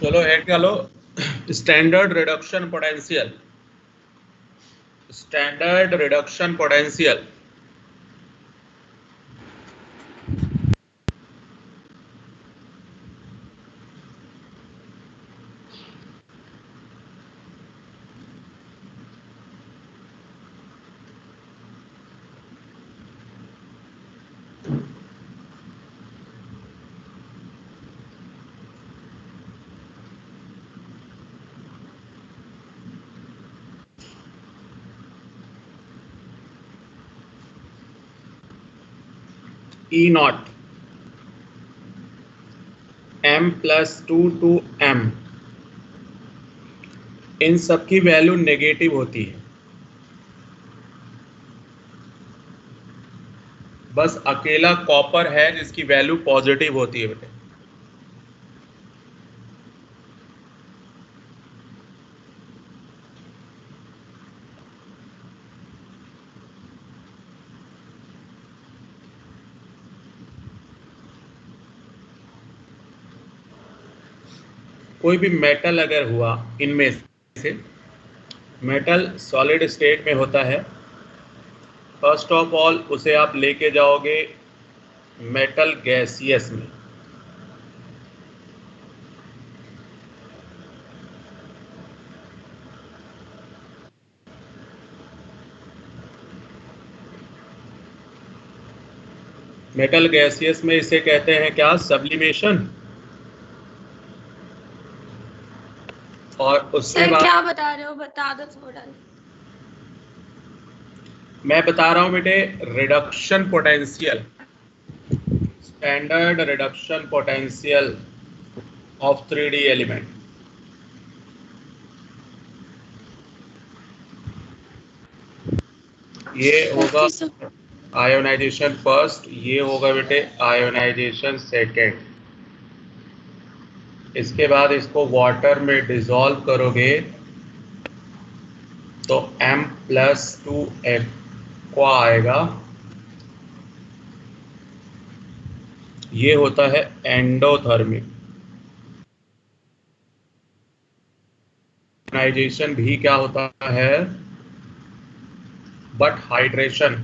चलो ऐड कर लो standard reduction potential. Standard reduction potential E nought m+2 m, इन सब की वैल्यू नेगेटिव होती है। बस अकेला कॉपर है जिसकी वैल्यू पॉजिटिव होती है बेटे। कोई भी मेटल अगर हुआ, इनमें से मेटल सॉलिड स्टेट में होता है, फर्स्ट ऑफ ऑल उसे आप लेके जाओगे मेटल गैसियस में। मेटल गैसियस में इसे कहते हैं क्या? सब्लिमेशन। और उसके बाद क्या बता रहे हो, बता दो थोड़ा। मैं बता रहा हूं बेटे reduction potential, standard reduction potential of 3D element. ये होगा आयोनाइजेशन फर्स्ट, ये होगा बेटे आयोनाइजेशन सेकेंड। इसके बाद इसको वाटर में डिसॉल्व करोगे तो m+2 एक्वा आएगा। ये होता है एंडोथर्मिक। आयोनाइजेशन भी क्या होता है? But hydration.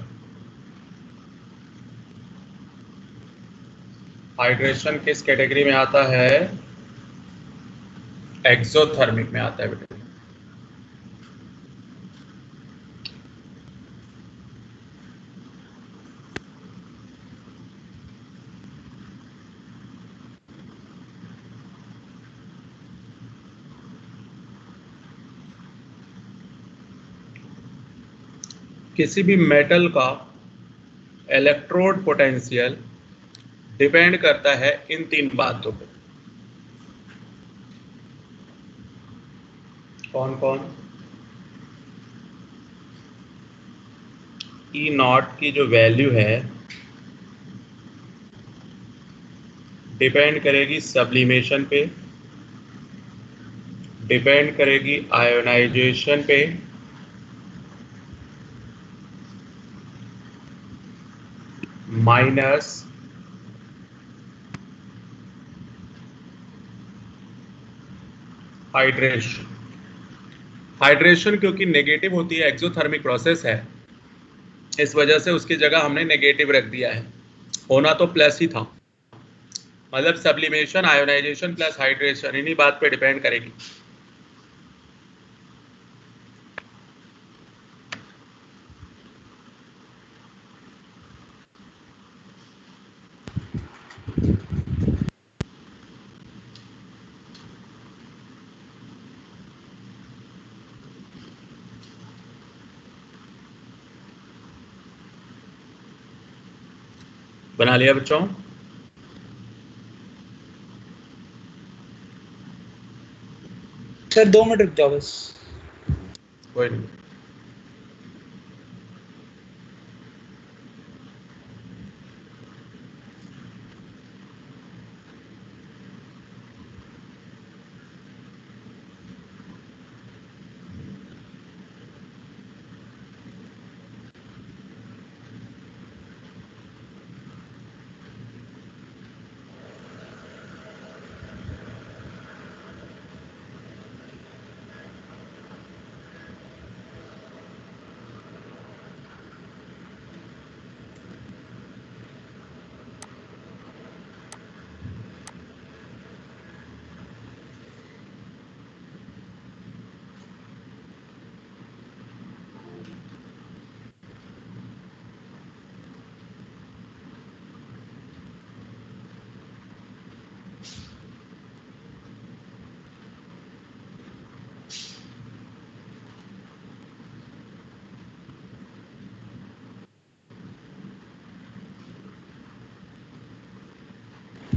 हाइड्रेशन किस कैटेगरी में आता है? एक्सोथर्मिक में आता है बेटे। किसी भी मेटल का इलेक्ट्रोड पोटेंशियल डिपेंड करता है इन तीन बातों पे। कौन कौन? ई नॉट की जो वैल्यू है डिपेंड करेगी सब्लिमेशन पे, डिपेंड करेगी आयोनाइजेशन पे, माइनस हाइड्रेशन। हाइड्रेशन क्योंकि नेगेटिव होती है, एक्सोथर्मिक प्रोसेस है, इस वजह से उसकी जगह हमने नेगेटिव रख दिया है। होना तो प्लस ही था, मतलब सब्लिमेशन, आयोनाइजेशन प्लस हाइड्रेशन, इन्हीं बात पे डिपेंड करेगी। बना लिया बच्चों? सर 2 मिनट रुक जाओ बस। कोई नहीं।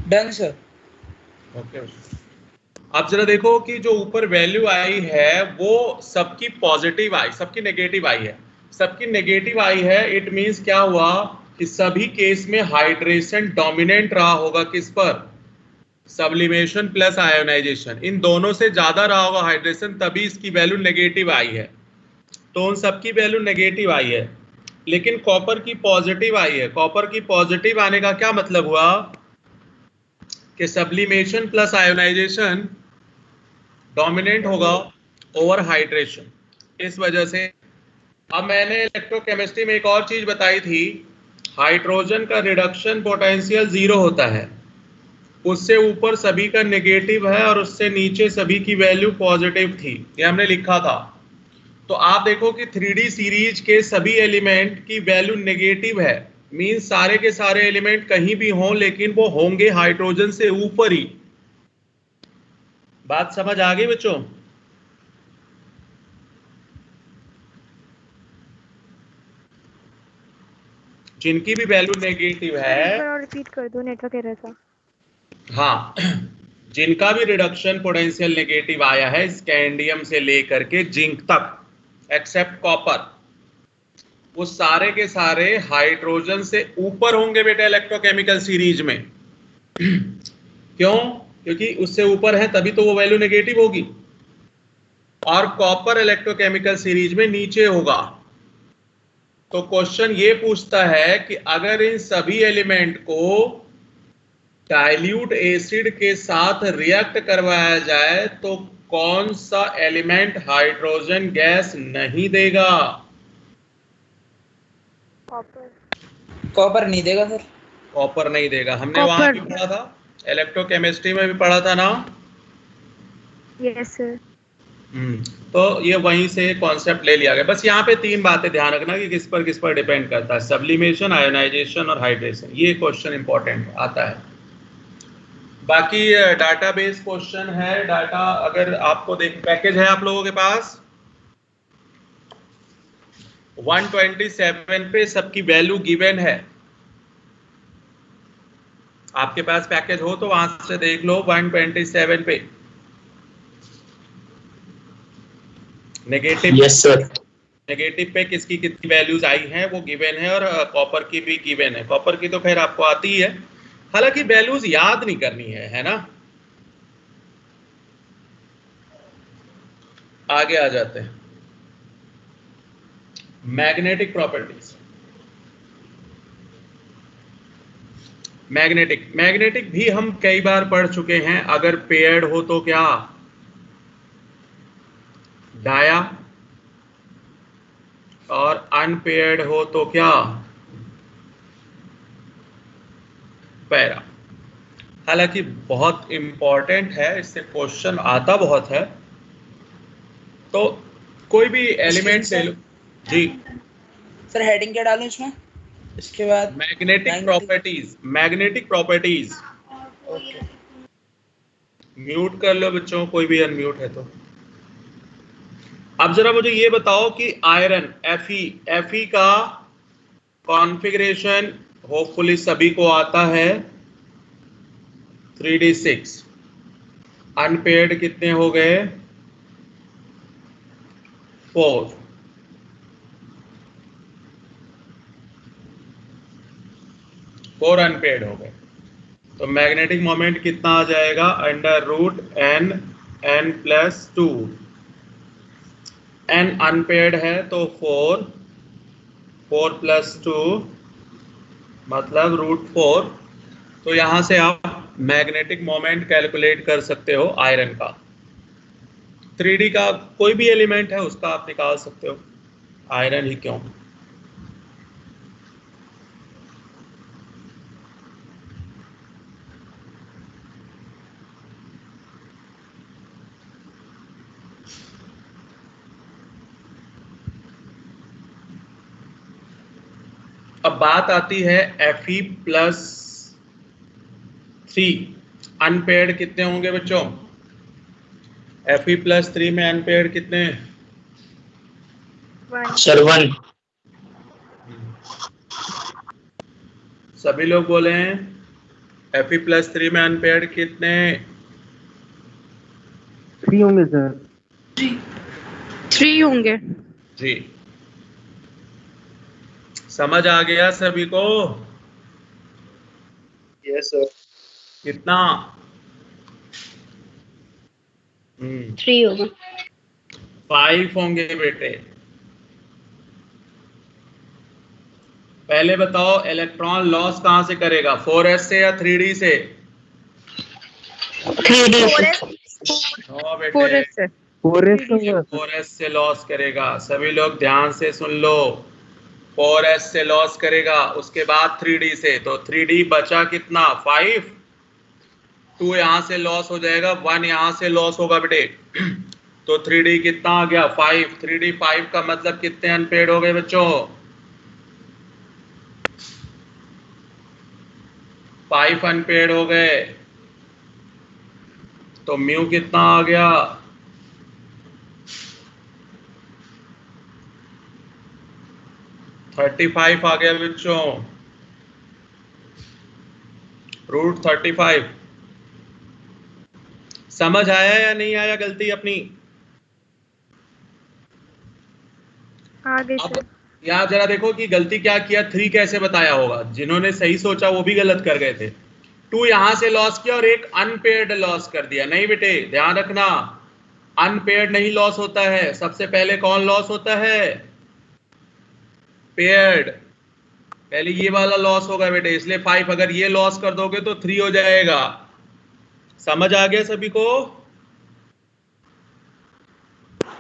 Done sir. ओके। अब जरा देखो कि जो ऊपर वैल्यू आई है वो सबकी पॉजिटिव आई, सबकी नेगेटिव आई है। सबकी नेगेटिव आई है, इट मींस क्या हुआ कि सभी केस में हाइड्रेशन डोमिनेंट रहा होगा किस पर? सब्लिमेशन प्लस आयोनाइजेशन, इन दोनों से ज्यादा रहा होगा हाइड्रेशन, तभी इसकी वैल्यू नेगेटिव आई है। तो उन सबकी वैल्यू नेगेटिव आई है, लेकिन कॉपर की पॉजिटिव आई है। कॉपर की पॉजिटिव आने का क्या मतलब हुआ कि सब्लिमेशन प्लस आयोनाइजेशन डोमिनेंट होगा ओवर हाइड्रेशन, इस वजह से। अब मैंने इलेक्ट्रोकेमिस्ट्री में एक और चीज बताई थी, हाइड्रोजन का रिडक्शन पोटेंशियल 0 होता है, उससे ऊपर सभी का नेगेटिव है और उससे नीचे सभी की वैल्यू पॉजिटिव थी, ये हमने लिखा था। तो आप देखो कि 3D सीरीज के सभी एलिमेंट की वैल्यू नेगेटिव है, मीन सारे के सारे एलिमेंट कहीं भी हों लेकिन वो होंगे हाइड्रोजन से ऊपर ही। बात समझ आ गई बच्चों? जिनकी भी वैल्यू नेगेटिव है, रिपीट कर दो, नेटवर्क एरर था। हाँ, जिनका भी रिडक्शन पोटेंशियल नेगेटिव आया है स्कैंडियम से लेकर के जिंक तक, एक्सेप्ट कॉपर, वो सारे के सारे हाइड्रोजन से ऊपर होंगे बेटा इलेक्ट्रोकेमिकल सीरीज में। क्यों? क्योंकि उससे ऊपर है तभी तो वो वैल्यू नेगेटिव होगी, और कॉपर इलेक्ट्रोकेमिकल सीरीज में नीचे होगा। तो क्वेश्चन ये पूछता है कि अगर इन सभी एलिमेंट को डाइल्यूट एसिड के साथ रिएक्ट करवाया जाए तो कौन सा एलिमेंट हाइड्रोजन गैस नहीं देगा? कॉपर नहीं देगा सर। कॉपर नहीं देगा, हमने वहां भी पढ़ा था, इलेक्ट्रोकेमिस्ट्री में भी पढ़ा था ना। Yes sir. तो ये वहीं से कॉन्सेप्ट ले लिया गया। बस यहाँ पे 3 बातें ध्यान रखना कि किस पर डिपेंड करता है, सब्लिमेशन, आयोनाइजेशन और हाइड्रेशन। ये क्वेश्चन इंपॉर्टेंट आता है। बाकी डाटाबेस क्वेश्चन है, डाटा अगर आपको देख, पैकेज है आप लोगों के पास 127 पे सबकी वैल्यू गिवन है। आपके पास पैकेज हो तो वहां से देख लो 127 पे नेगेटिव। Yes sir. नेगेटिव पे किसकी कितनी वैल्यूज आई हैं वो गिवन है, और कॉपर की भी गिवन है। कॉपर की तो खैर आपको आती ही है, हालांकि वैल्यूज याद नहीं करनी है ना। आगे आ जाते हैं, मैग्नेटिक प्रॉपर्टीज। मैग्नेटिक भी हम कई बार पढ़ चुके हैं। अगर पेयर्ड हो तो क्या? डाया, और अनपेयर्ड हो तो क्या, पैरा। हालांकि बहुत इंपॉर्टेंट है, इससे क्वेश्चन आता बहुत है, तो कोई भी एलिमेंट ले लो जी। सर हेडिंग क्या डालूं इसमें, इसके बाद magnetic properties, magnetic properties. Okay. Mute कर लो बच्चों, कोई भी अनम्यूट है तो। अब जरा मुझे ये बताओ कि आयरन Fe का कॉन्फ़िगरेशन होपफुली सभी को आता है, 3d6। अनपेयर्ड कितने हो गए, 4। फोर अनपेयर्ड हो गए, तो मैग्नेटिक मोमेंट कितना आ जाएगा, √n+2। n अनपेयर्ड है तो 4, 4+2 मतलब √4। तो यहां से आप मैग्नेटिक मोमेंट कैलकुलेट कर सकते हो आयरन का। 3D का कोई भी एलिमेंट है उसका आप निकाल सकते हो, आयरन ही क्यों। अब बात आती है Fe+3। अनपेयर्ड कितने होंगे बच्चों, Fe+3 में अनपेयर्ड कितने, सर 1। सभी लोग बोले हैं Fe+3 में अनपेयर्ड कितने, 3 होंगे सर। 3 होंगे। जी। समझ आ गया सभी को, यस सर। कितना, 3 होगा। 5 होंगे बेटे। पहले बताओ इलेक्ट्रॉन लॉस कहां से करेगा, 4s से या 3d से, 3D नो बेटे 4s से। 4s होगा सर। 4s से लॉस करेगा। सभी लोग ध्यान से सुन लो, 4s से लॉस करेगा, उसके बाद 3d से। तो 3d बचा कितना, 5। 2 यहां से लॉस हो जाएगा, 1 यहां से लॉस होगा बेटे। तो 3d कितना आ गया, 5। 3d 5 का मतलब कितने अनपेयर्ड हो गए बच्चों, 5 अनपेयर्ड हो गए। तो म्यू कितना आ गया, 35 आ गया बच्चों, √35। समझ आया या नहीं आया गलती अपनी। आगे अब सर। यहाँ जरा देखो कि गलती क्या किया, 3 कैसे बताया होगा, जिन्होंने सही सोचा वो भी गलत कर गए थे। 2 यहां से लॉस किया और एक अनपेयर्ड लॉस कर दिया। नहीं बेटे ध्यान रखना, अनपेयर्ड नहीं लॉस होता है, सबसे पहले कौन लॉस होता है, पेयर्ड। पहले ये वाला लॉस होगा बेटे, इसलिए 5। अगर ये लॉस कर दोगे तो 3 हो जाएगा। समझ आ गया सभी को।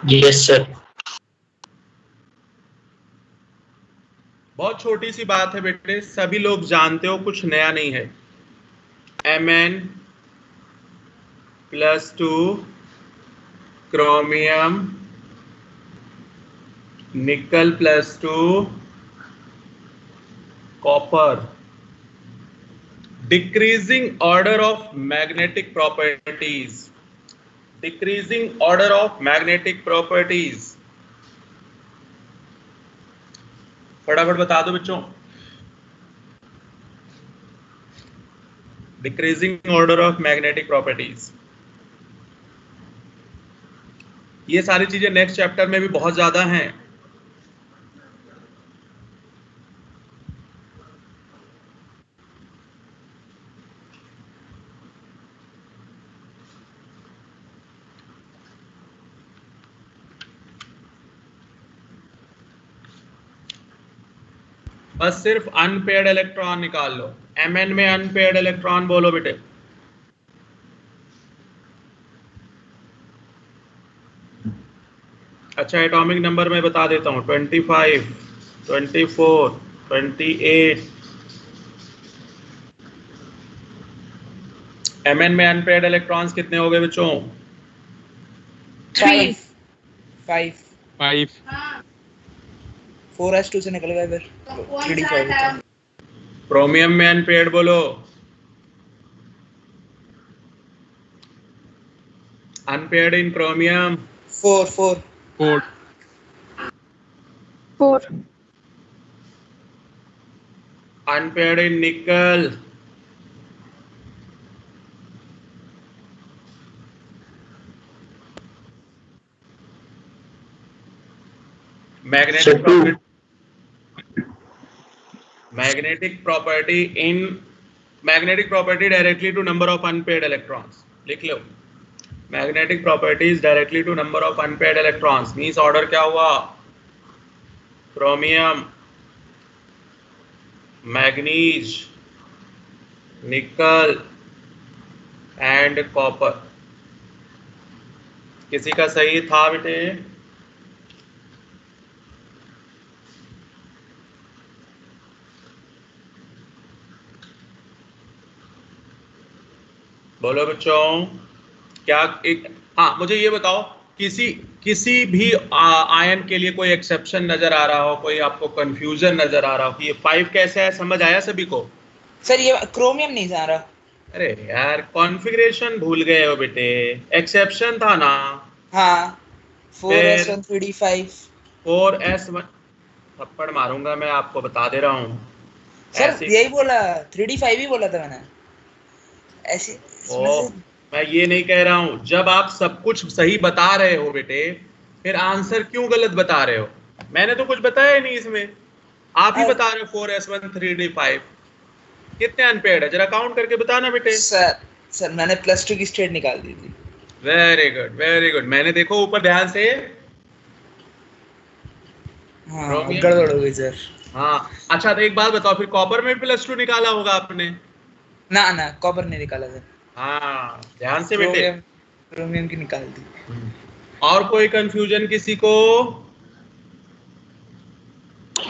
Yes sir. बहुत छोटी सी बात है बेटे, सभी लोग जानते हो, कुछ नया नहीं है। Mn+2 क्रोमियम, निकल +2 copper. Decreasing order of magnetic properties, decreasing order of magnetic properties. फटाफट बता दो बच्चों, decreasing order of magnetic properties. ये सारी चीजें नेक्स्ट चैप्टर में भी बहुत ज्यादा हैं। बस सिर्फ अनपेयर्ड इलेक्ट्रॉन निकाल लो। Mn में अनपेयर्ड इलेक्ट्रॉन बोलो बेटे, अच्छा एटॉमिक नंबर मैं बता देता हूँ 25, 24, 28। Mn में अनपेयर्ड इलेक्ट्रॉन्स कितने हो गए बच्चों? 5 5 5 4s2 से निकल गए फिर 3d5 होता है। क्रोमियम में अनपेयर्ड बोलो। अनपेयर्ड इन क्रोमियम 4 4 4 4 अनपेयर्ड इन निकल Sir, 2. magnetic property directly to number of unpaired electrons. लिख लो magnetic properties directly to number of unpaired electrons means order क्या हुआ? chromium, manganese, nickel and copper। किसी का सही था बेटे? बोलो बच्चों क्या एक हाँ मुझे ये बताओ किसी भी आयन के लिए कोई एक्सेप्शन नजर आ रहा हो, कोई आपको कंफ्यूजन नजर आ रहा हो कि ये 5 कैसे है? समझ आया सभी को? सर ये क्रोमियम नहीं जा रहा। अरे यार कॉन्फ़िगरेशन भूल गए हो बेटे, एक्सेप्शन था ना। हाँ 4s1 3d5 4s1 थप्पड़ मारूंगा मैं आपको, बता दे रहा हूँ। सर यही बोला 3d5 ही बोला था मैंने ऐसे। मैं ये नहीं कह रहा हूं, जब आप सब कुछ सही बता रहे हो बेटे फिर आंसर क्यों गलत बता रहे हो? मैंने तो कुछ बताया ही नहीं इसमें, आप ही बता रहे हो 4s1 3d5 कितने अनपेयर्ड है, जरा काउंट करके बताना बेटे। सर मैंने +2 की स्टेट निकाल दी थी। वेरी गुड वेरी गुड, मैंने देखो ऊपर ध्यान से। हाँ गड़बड़ हो गई सर। हाँ अच्छा तो एक बात बताओ, फिर कॉपर में +2 निकाला होगा आपने? ना कॉपर नहीं निकाला सर। हाँ ध्यान से बेटे, क्रोमियम की निकाल दी। और कोई कंफ्यूजन किसी को?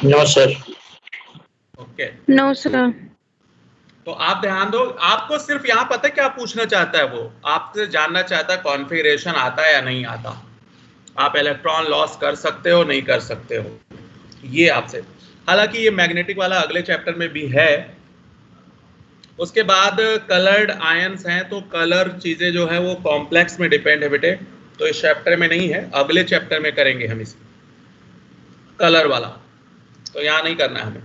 No, sir. Okay no sir. तो आप ध्यान दो, आपको सिर्फ यहाँ पता है क्या पूछना चाहता है, वो आपसे जानना चाहता है कॉन्फ़िगरेशन आता है या नहीं आता, आप इलेक्ट्रॉन लॉस कर सकते हो नहीं कर सकते हो, ये आपसे। हालांकि ये मैग्नेटिक वाला अगले चैप्टर में भी है। उसके बाद कलर्ड आयंस हैं, तो कलर चीजें जो है वो कॉम्प्लेक्स में डिपेंड है बेटे, तो इस चैप्टर में नहीं है, अगले चैप्टर में करेंगे हम इसे कलर वाला, तो यहाँ नहीं करना है हमें।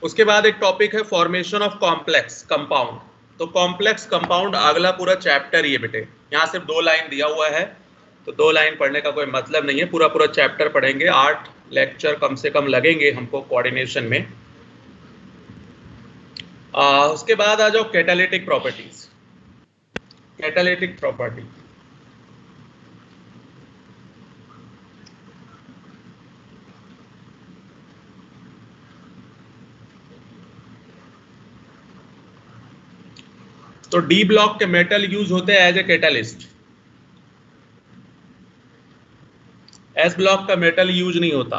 उसके बाद एक टॉपिक है फॉर्मेशन ऑफ कॉम्प्लेक्स कंपाउंड, तो कॉम्प्लेक्स कंपाउंड अगला पूरा चैप्टर ही है बेटे। यहाँ सिर्फ 2 लाइन दिया हुआ है, तो 2 लाइन पढ़ने का कोई मतलब नहीं है, पूरा चैप्टर पढ़ेंगे। 8 लेक्चर कम से कम लगेंगे हमको कोऑर्डिनेशन में। उसके बाद आ जाओ कैटालिटिक प्रॉपर्टीज। कैटालिटिक प्रॉपर्टी तो डी ब्लॉक के मेटल यूज होते हैं as a catalyst, S block का मेटल यूज नहीं होता।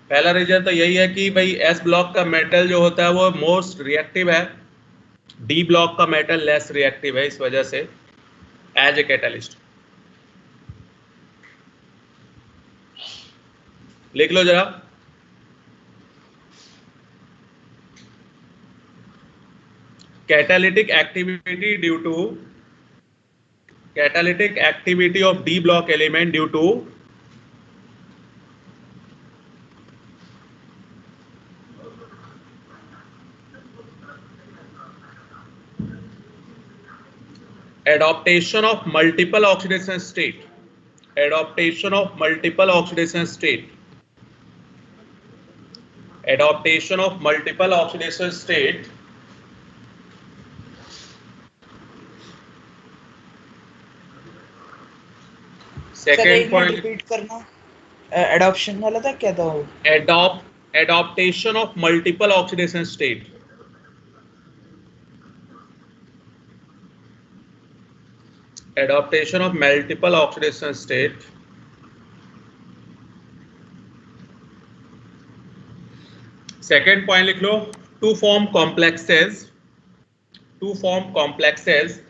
पहला रीजन तो यही है कि भाई एस ब्लॉक का मेटल जो होता है वो मोस्ट रिएक्टिव है, डी ब्लॉक का मेटल लेस रिएक्टिव है, इस वजह से एज ए कैटालिस्ट। लिख लो जरा, catalytic activity of D block element due to adaptation of multiple oxidation state, adaptation of multiple oxidation state, adaptation of multiple oxidation state। Second point repeat करना, adoption वाला था क्या था वो? adaptation of multiple oxidation state, adaptation of multiple oxidation state second point लिख लो, to form complexes, to form complexes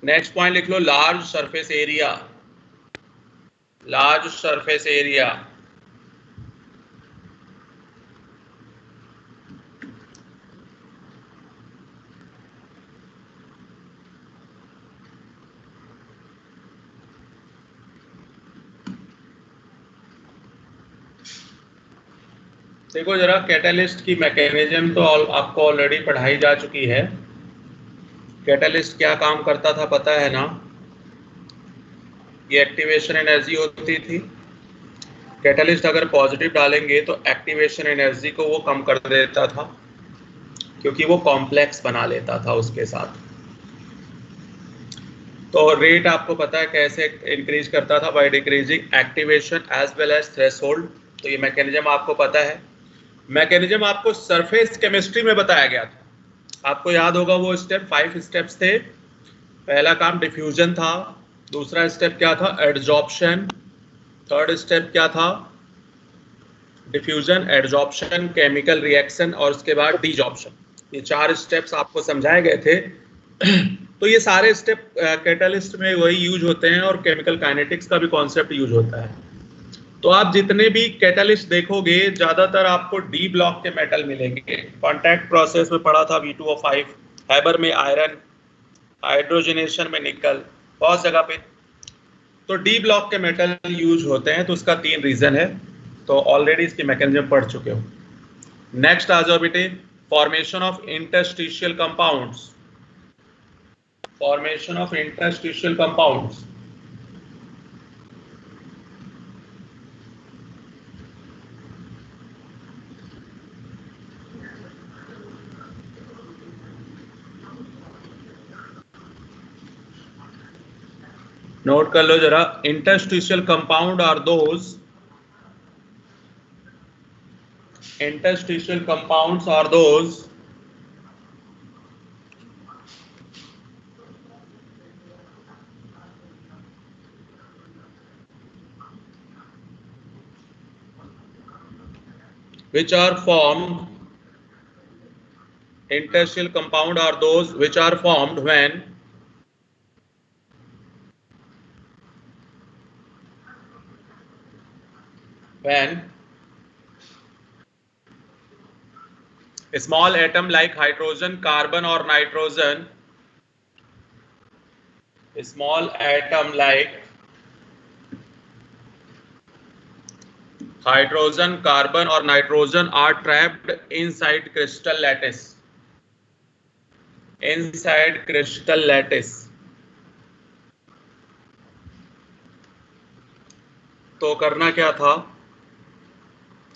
next point लिख लो, large surface area, large surface area, देखो जरा कैटालिस्ट की मैकेनिज्म तो आपको ऑलरेडी पढ़ाई जा चुकी है। कैटालिस्ट क्या काम करता था पता है ना? ये एक्टिवेशन एनर्जी होती थी। कैटालिस्ट अगर पॉजिटिव डालेंगे तो एक्टिवेशन एनर्जी को वो कम कर देता था, क्योंकि वो कॉम्प्लेक्स बना लेता था उसके साथ। तो रेट आपको पता है कैसे इंक्रीज करता था? By decreasing activation as well as threshold. तो ये मैकेनिज्म आपको पता है। मैकेनिज्म आपको सरफेस केमिस्ट्री में बताया गया था, आपको याद होगा वो स्टेप, 5 स्टेप्स थे। पहला काम डिफ्यूजन था, दूसरा स्टेप क्या था? एडजॉर्प्शन, थर्ड स्टेप क्या था? डिफ्यूजन, एडजॉर्प्शन, केमिकल रिएक्शन और उसके बाद डीजॉर्प्शन। ये 4 स्टेप्स आपको समझाए गए थे। तो ये सारे स्टेप कैटालिस्ट में वही यूज होते हैं और केमिकल काइनेटिक्स का भी कॉन्सेप्ट यूज होता है। तो आप जितने भी कैटालिस्ट देखोगे ज्यादातर आपको डी ब्लॉक के मेटल मिलेंगे। कॉन्टैक्ट प्रोसेस में पढ़ा था V2O5, हैबर में आयरन, हाइड्रोजनेशन में निकल, बहुत जगह पे तो डी ब्लॉक के मेटल यूज होते हैं। तो उसका 3 रीजन है, तो ऑलरेडी इसकी मैकेनिज्म पढ़ चुके हो। नेक्स्ट आ जाओ बेटे, formation of interstitial compounds, formation of interstitial compounds. Note कर लो जरा, interstitial compound are those, interstitial compounds are those which are formed, interstitial compound are those which are formed when a small atom like hydrogen, carbon or nitrogen, a small atom like hydrogen, carbon or nitrogen are trapped inside crystal lattice, inside crystal lattice। तो करना क्या था?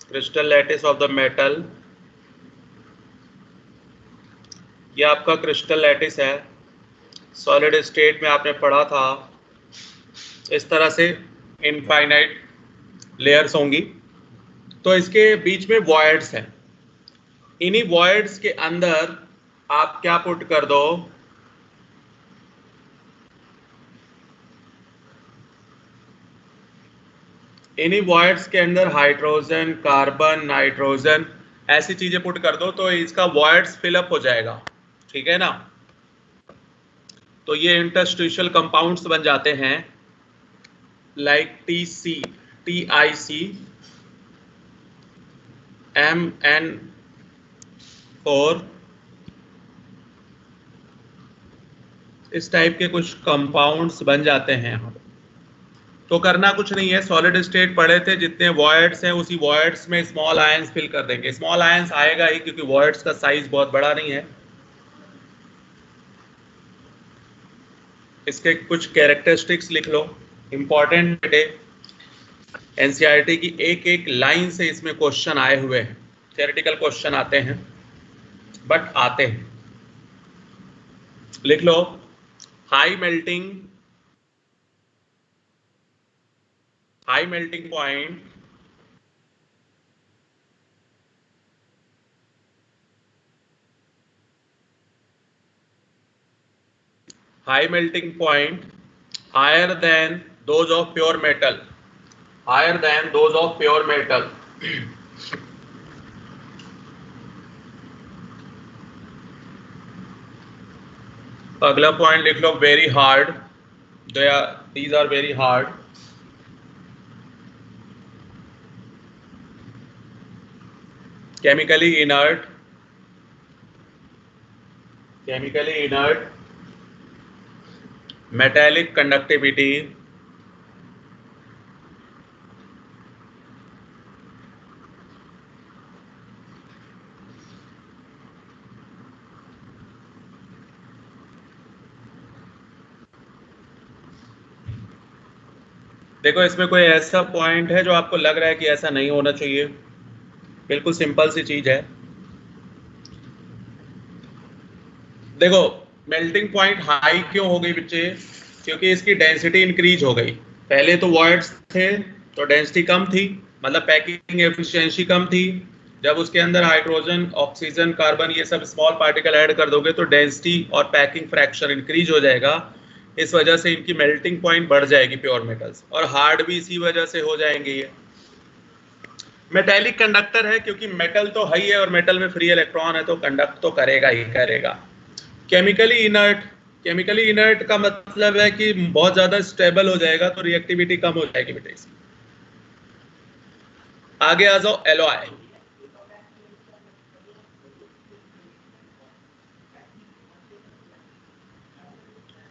Crystal lattice of the metal, ये आपका crystal lattice है। Solid state में आपने पढ़ा था इस तरह से इनफाइनाइट लेयर्स होंगी, तो इसके बीच में वॉइड्स हैं। इन्हीं वॉइड्स के अंदर आप क्या पुट कर दो? इन्हीं वॉइड्स के अंदर हाइड्रोजन, कार्बन, नाइट्रोजन ऐसी चीजें पुट कर दो तो इसका वॉइड्स फिलअप हो जाएगा, ठीक है ना? तो ये इंटरस्टिशियल कंपाउंड्स बन जाते हैं लाइक TiC, MN4, इस टाइप के कुछ कंपाउंड्स बन जाते हैं यहाँ पे। तो करना कुछ नहीं है, सॉलिड स्टेट पढ़े थे, जितने वॉइड्स हैं उसी वॉइड्स में स्मॉल आयंस फिल कर देंगे। स्मॉल आयंस आएगा ही क्योंकि वॉइड्स का साइज बहुत बड़ा नहीं है। इसके कुछ कैरेक्टरिस्टिक्स लिख लो, इंपॉर्टेंट है। एनसीईआरटी की एक एक लाइन से इसमें क्वेश्चन आए हुए हैं, थ्योरेटिकल क्वेश्चन आते हैं बट आते हैं। लिख लो, high melting point, high melting point higher than those of pure metal, higher than those of pure metal. अगला पॉइंट लिख लो, very hard, these are very hard. Chemically inert, metallic conductivity, देखो इसमें कोई ऐसा पॉइंट है जो आपको लग रहा है कि ऐसा नहीं होना चाहिए? बिल्कुल सिंपल सी चीज है। देखो मेल्टिंग पॉइंट हाई क्यों हो गई बच्चे? क्योंकि इसकी डेंसिटी इंक्रीज हो गई। पहले तो वॉइड्स थे तो डेंसिटी कम थी, मतलब पैकिंग एफिशिएंसी कम थी। जब उसके अंदर हाइड्रोजन, ऑक्सीजन, कार्बन ये सब स्मॉल पार्टिकल ऐड कर दोगे तो डेंसिटी और पैकिंग फ्रैक्शन इंक्रीज हो जाएगा। इस वजह से इनकी मेल्टिंग पॉइंट बढ़ जाएगी प्योर मेटल्स, और हार्ड भी इसी वजह से हो जाएंगे। ये मेटेलिक कंडक्टर है क्योंकि मेटल तो है ही है और मेटल में फ्री इलेक्ट्रॉन है तो कंडक्ट तो करेगा ही करेगा। केमिकली इनर्ट का मतलब है कि बहुत ज्यादा स्टेबल हो जाएगा तो रिएक्टिविटी कम हो जाएगी बेटे। आगे आ जाओ, alloy.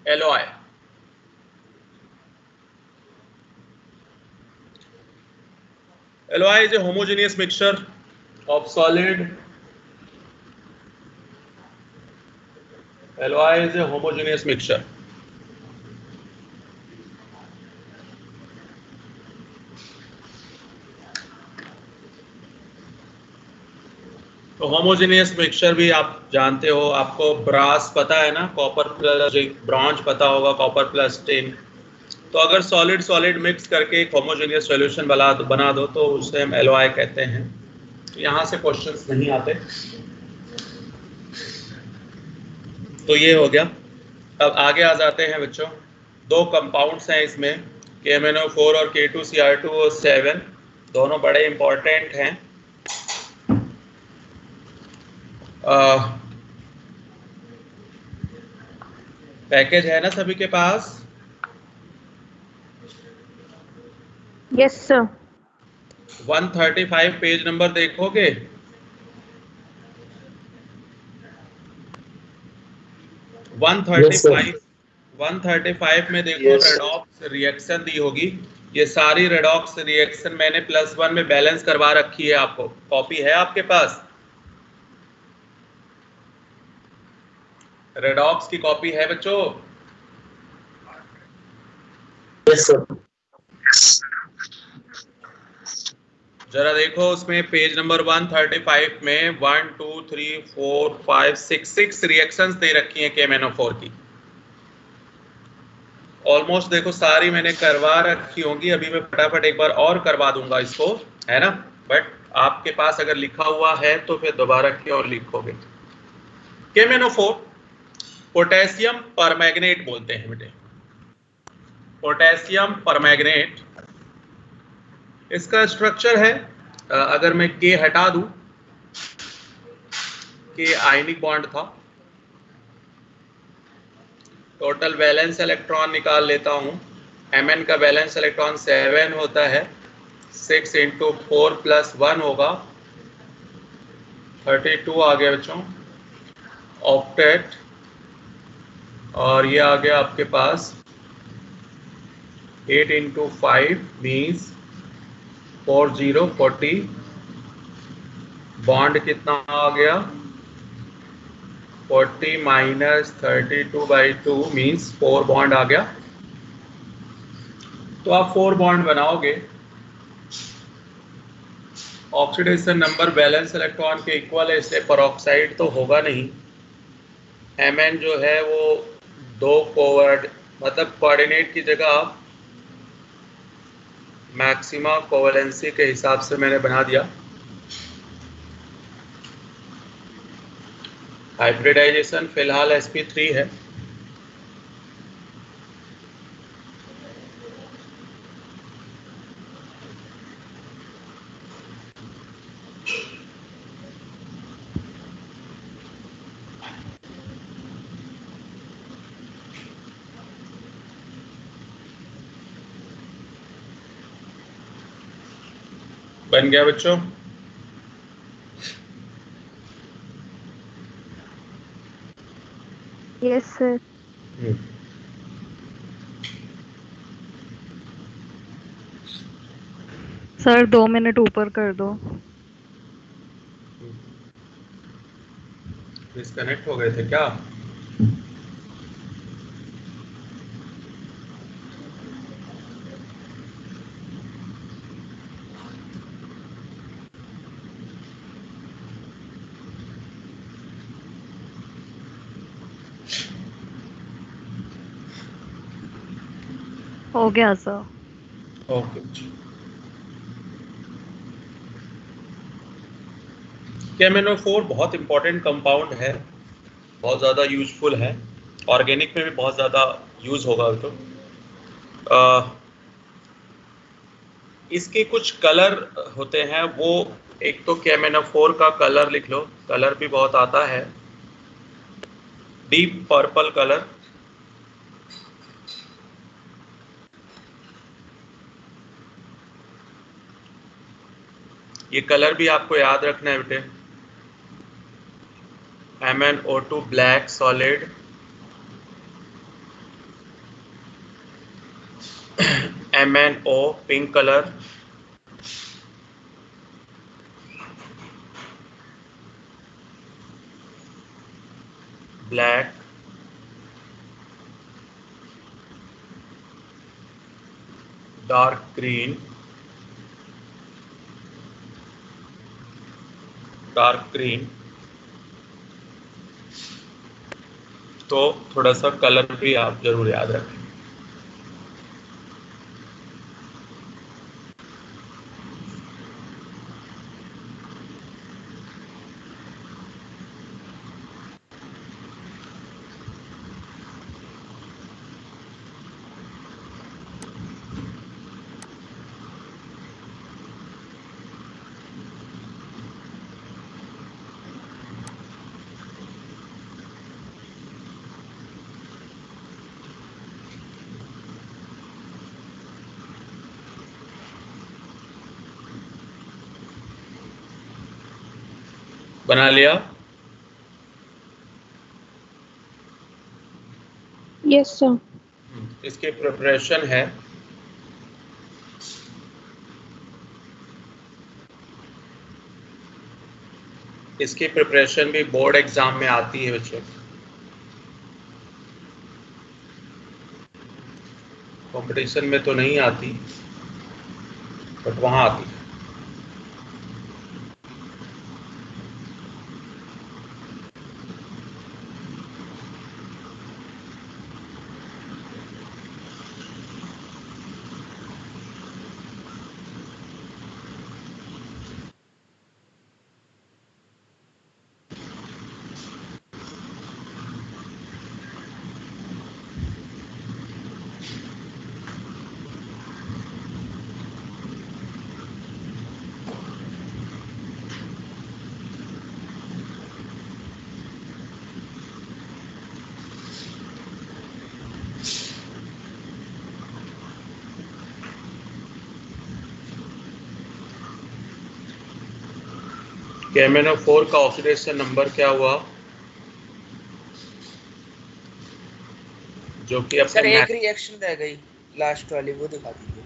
Alloy is a homogeneous mixture of solid. Alloy is a homogeneous mixture. तो होमोजेनियस मिक्सचर भी आप जानते हो, आपको ब्रास पता है ना, कॉपर प्लस जिंक, ब्रॉन्ज पता होगा, कॉपर प्लस टिन। तो अगर सॉलिड सॉलिड मिक्स करके एक होमोजेनियस सॉल्यूशन बना दो तो उसे हम एलॉय कहते हैं। तो यहाँ से क्वेश्चंस नहीं आते। तो ये हो गया। अब आगे आ जाते हैं बच्चों, दो कंपाउंड्स हैं इसमें, KMnO4 और K2Cr2O7, दोनों बड़े इंपॉर्टेंट हैं। पैकेज है ना सभी के पास? Yes sir. 135 पेज नंबर देखोगे? Yes, 135 में देखो, Yes. रेडॉक्स रिएक्शन दी होगी। ये सारी रेडॉक्स रिएक्शन मैंने +1 में बैलेंस करवा रखी है, आपको कॉपी है आपके पास? रेडॉक्स की कॉपी है बच्चों? Yes, sir. जरा देखो उसमें पेज नंबर 135 में 1 2 3 4 5 6 रिएक्शंस दे रखी हैं KMnO4 की। ऑलमोस्ट देखो सारी मैंने करवा रखी होंगी, अभी मैं फटाफट एक बार और करवा दूंगा इसको, है ना? बट आपके पास अगर लिखा हुआ है तो फिर दोबारा क्यों और लिखोगे। KMnO4 पोटेशियम परमैंगनेट बोलते हैं बेटे, पोटेशियम परमैंगनेट। इसका स्ट्रक्चर है, अगर मैं K हटा दूं, K आयनिक बॉन्ड था, टोटल वैलेंस इलेक्ट्रॉन निकाल लेता हूं। Mn का वैलेंस इलेक्ट्रॉन 7 होता है, 6 × 4 + 1 होगा, 32 आ गया बच्चों ऑक्टेट। और ये आ गया आपके पास 8 × 5 मीन्स 40 बॉन्ड कितना आ गया 40 - 32/2 मीन्स 4 बॉन्ड आ गया। तो आप 4 बॉन्ड बनाओगे, ऑक्सीडेशन नंबर वैलेंस इलेक्ट्रॉन के इक्वल है, इसलिए पेरोक्साइड तो होगा नहीं। Mn जो है वो 2 मतलब कोऑर्डिनेट की जगह मैक्सिमा कोवेलेंसी के हिसाब से मैंने बना दिया। हाइब्रिडाइजेशन फिलहाल sp3 है, बन गया बच्चों? Yes sir. सर 2 मिनट ऊपर कर दो। डिस्कनेक्ट हो गए थे क्या? हो गया सर। ओके। KMNO4 बहुत इंपॉर्टेंट कंपाउंड है, बहुत ज़्यादा यूजफुल है, ऑर्गेनिक में भी बहुत ज़्यादा यूज होगा। तो इसके कुछ कलर होते हैं, वो एक तो KMNO4 का कलर लिख लो, कलर भी बहुत आता है, डीप पर्पल कलर। ये कलर भी आपको याद रखना है बेटे। MnO2 black solid, MnO pink colour, black, dark green, dark green. तो थोड़ा सा कलर भी आप जरूर याद रखें। बना लिया? Yes sir. इसके प्रिपरेशन है, इसकी प्रिपरेशन भी बोर्ड एग्जाम में आती है बच्चों, कंपटीशन में तो नहीं आती, बट वहां आती है। KMNO4 का ऑक्सीडेशन नंबर क्या हुआ? जो कि सर अपने एक रिएक्शन रह गई लास्ट वाली, वो दिखा दीजिए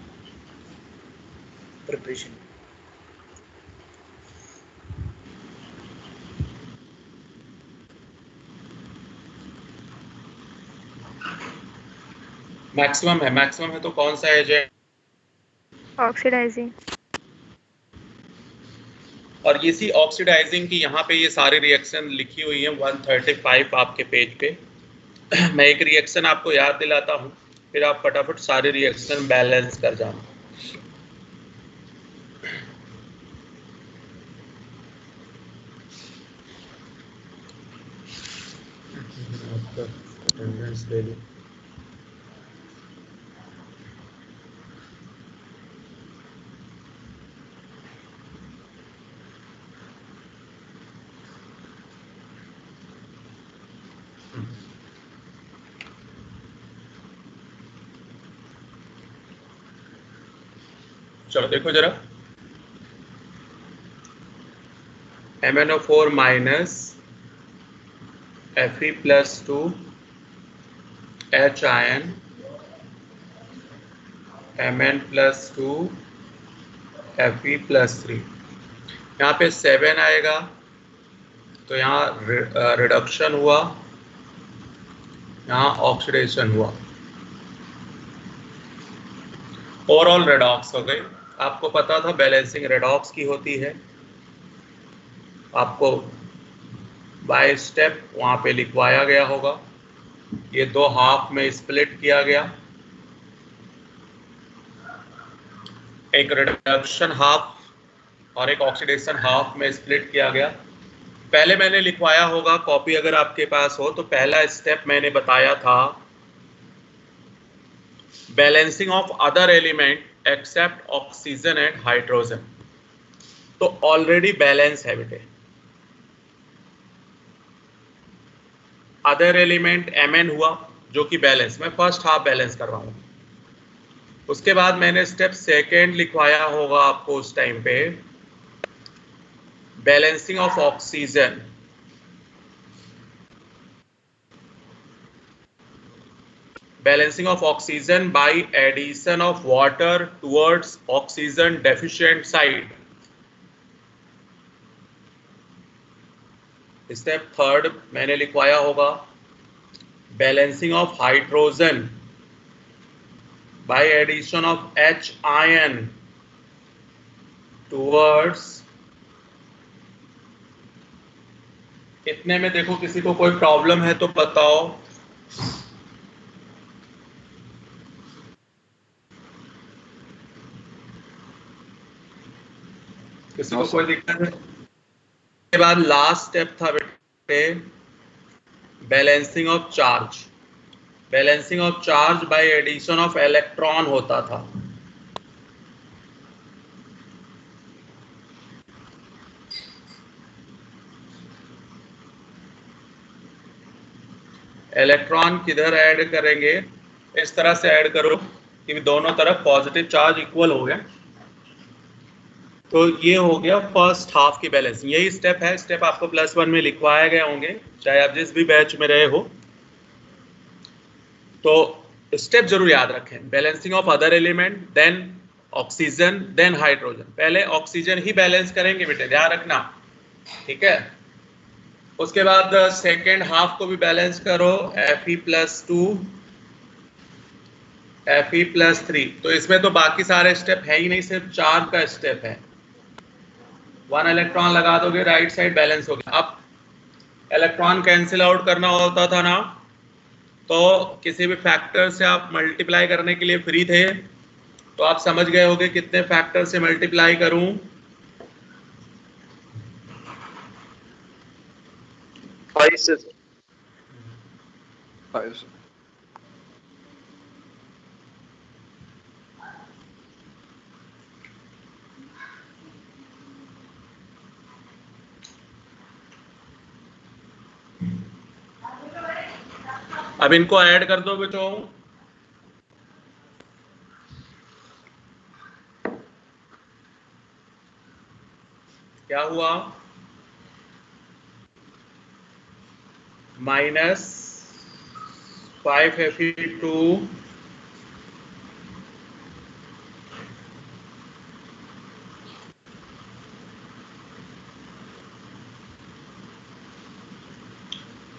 प्रिपरेशन। मैक्सिमम है तो कौन सा एजेंट? ऑक्सीडाइजिंग। और इसी ऑक्सीडाइजिंग की यहाँ पे ये सारी रिएक्शन लिखी हुई है 135 आपके पेज पे। मैं एक रिएक्शन आपको याद दिलाता हूँ, फिर आप फटाफट सारे रिएक्शन बैलेंस कर जाना। अटेंडेंस ले लो। चलो देखो जरा, MnO4 minus Fe+2 H ion Mn+2 Fe+3। यहाँ पे 7 आएगा तो यहाँ रिडक्शन हुआ, यहाँ ऑक्सीडेशन हुआ, ओवरऑल रेडॉक्स हो गई। आपको पता था बैलेंसिंग रेडॉक्स की होती है, आपको बाय स्टेप वहाँ पे लिखवाया गया होगा। ये दो हाफ में स्प्लिट किया गया, एक रिडक्शन हाफ और एक ऑक्सीडेशन हाफ में स्प्लिट किया गया। पहले मैंने लिखवाया होगा, कॉपी अगर आपके पास हो तो पहला स्टेप मैंने बताया था balancing of other element except oxygen and hydrogen. तो ऑलरेडी बैलेंस है बेटे, अदर एलिमेंट Mn हुआ जो कि बैलेंस, मैं फर्स्ट हाफ बैलेंस कर रहा हूं। उसके बाद मैंने स्टेप सेकेंड लिखवाया होगा आपको उस टाइम पे, balancing of oxygen, balancing of oxygen by addition of water towards oxygen deficient side. Step third मैंने लिखवाया होगा balancing of hydrogen by addition of H ion towards. इतने में देखो किसी को कोई प्रॉब्लम है तो बताओ। किसी को कोई दिक्कत है? के बाद लास्ट स्टेप था बेटे balancing of charge. Balancing of charge by addition of electron होता था। इलेक्ट्रॉन किधर ऐड करेंगे, इस तरह से ऐड करो कि दोनों तरफ पॉजिटिव चार्ज इक्वल हो गया। तो ये हो गया फर्स्ट हाफ की बैलेंसिंग। यही स्टेप है, स्टेप आपको +1 में लिखवाए गए होंगे चाहे आप जिस भी बैच में रहे हो। तो स्टेप जरूर याद रखें, balancing of other element, then oxygen, then hydrogen. पहले ऑक्सीजन ही बैलेंस करेंगे बेटे, ध्यान रखना, ठीक है। उसके बाद सेकेंड हाफ को भी बैलेंस करो, Fe+2 Fe+3। तो इसमें तो बाकी सारे स्टेप है ही नहीं, सिर्फ चार्ज का स्टेप है। 1 इलेक्ट्रॉन लगा दोगे, राइट साइड बैलेंस हो गया। अब इलेक्ट्रॉन कैंसिल आउट करना होता था ना, तो किसी भी फैक्टर से आप मल्टीप्लाई करने के लिए फ्री थे, तो आप समझ गए होंगे कितने फैक्टर से मल्टीप्लाई करूं। 5 से 5। अब इनको ऐड कर दो बेटो, क्या हुआ, -5 Fe2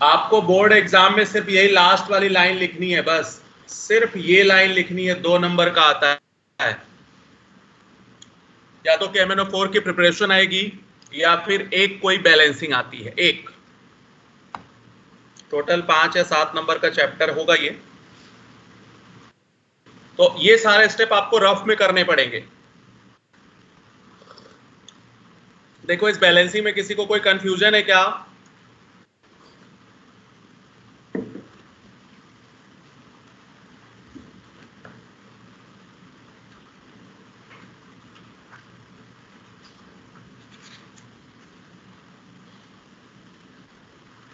आपको बोर्ड एग्जाम में सिर्फ यही लास्ट वाली लाइन लिखनी है, बस सिर्फ ये लाइन लिखनी है, 2 नंबर का आता है। या तो MnO4 की प्रिपरेशन आएगी या फिर एक कोई बैलेंसिंग आती है, एक। टोटल 5 या 7 नंबर का चैप्टर होगा ये। तो ये सारे स्टेप आपको रफ में करने पड़ेंगे। देखो इस बैलेंसिंग में किसी को कोई कंफ्यूजन है क्या?